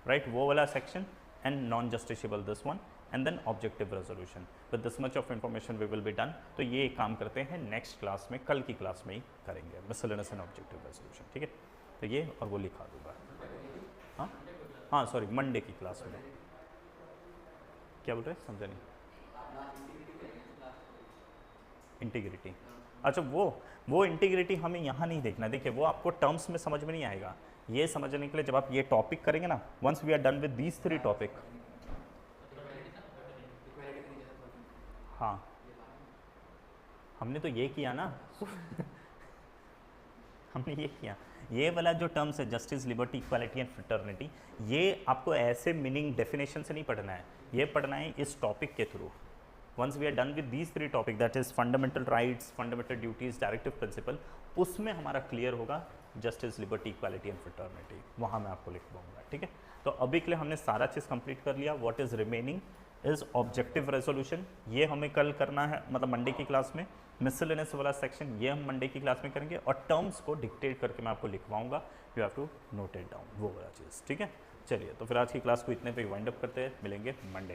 right, वो वाला section, and non justiciable this one, and then objective resolution। with this much of information we will be done। तो ये काम करते हैं next class में, कल की क्लास में ही करेंगे, miscellaneous and objective resolution, ठीक है। तो ये और वो लिखा दूंगा, हाँ हाँ सॉरी, मंडे की क्लास में। क्या बोल रहे हैं, समझा नहीं। इंटीग्रिटी, अच्छा वो इंटीग्रिटी हमें यहाँ नहीं देखना, देखिए वो आपको टर्म्स में समझ में नहीं आएगा। ये समझने के लिए जब आप ये टॉपिक करेंगे ना, once we are done with these 3 topic, हाँ हमने तो ये किया ना हमने ये किया, ये वाला जो टर्म्स है justice, liberty, equality and fraternity, ये आपको ऐसे मीनिंग डेफिनेशन से नहीं पढ़ना है, ये पढ़ना है इस टॉपिक के through. Once we are done with these 3 topic, that is fundamental rights, fundamental duties, directive principle, उसमें हमारा क्लियर होगा justice, liberty, equality and fraternity, वहाँ मैं आपको लिखवाऊंगा, ठीक है। तो अभी के लिए हमने सारा चीज़ कंप्लीट कर लिया। What is remaining is objective resolution, ये हमें कल करना है, मतलब मंडे की क्लास में। मिसलेनियस वाला सेक्शन ये हम मंडे की क्लास में करेंगे, और टर्म्स को डिक्टेट करके मैं आपको लिखवाऊंगा, you have to note it down, वो वाला चीज़, ठीक है। चलिए तो फिर आज की क्लास को इतने पे वाइंड अप करते हैं, मिलेंगे मंडे।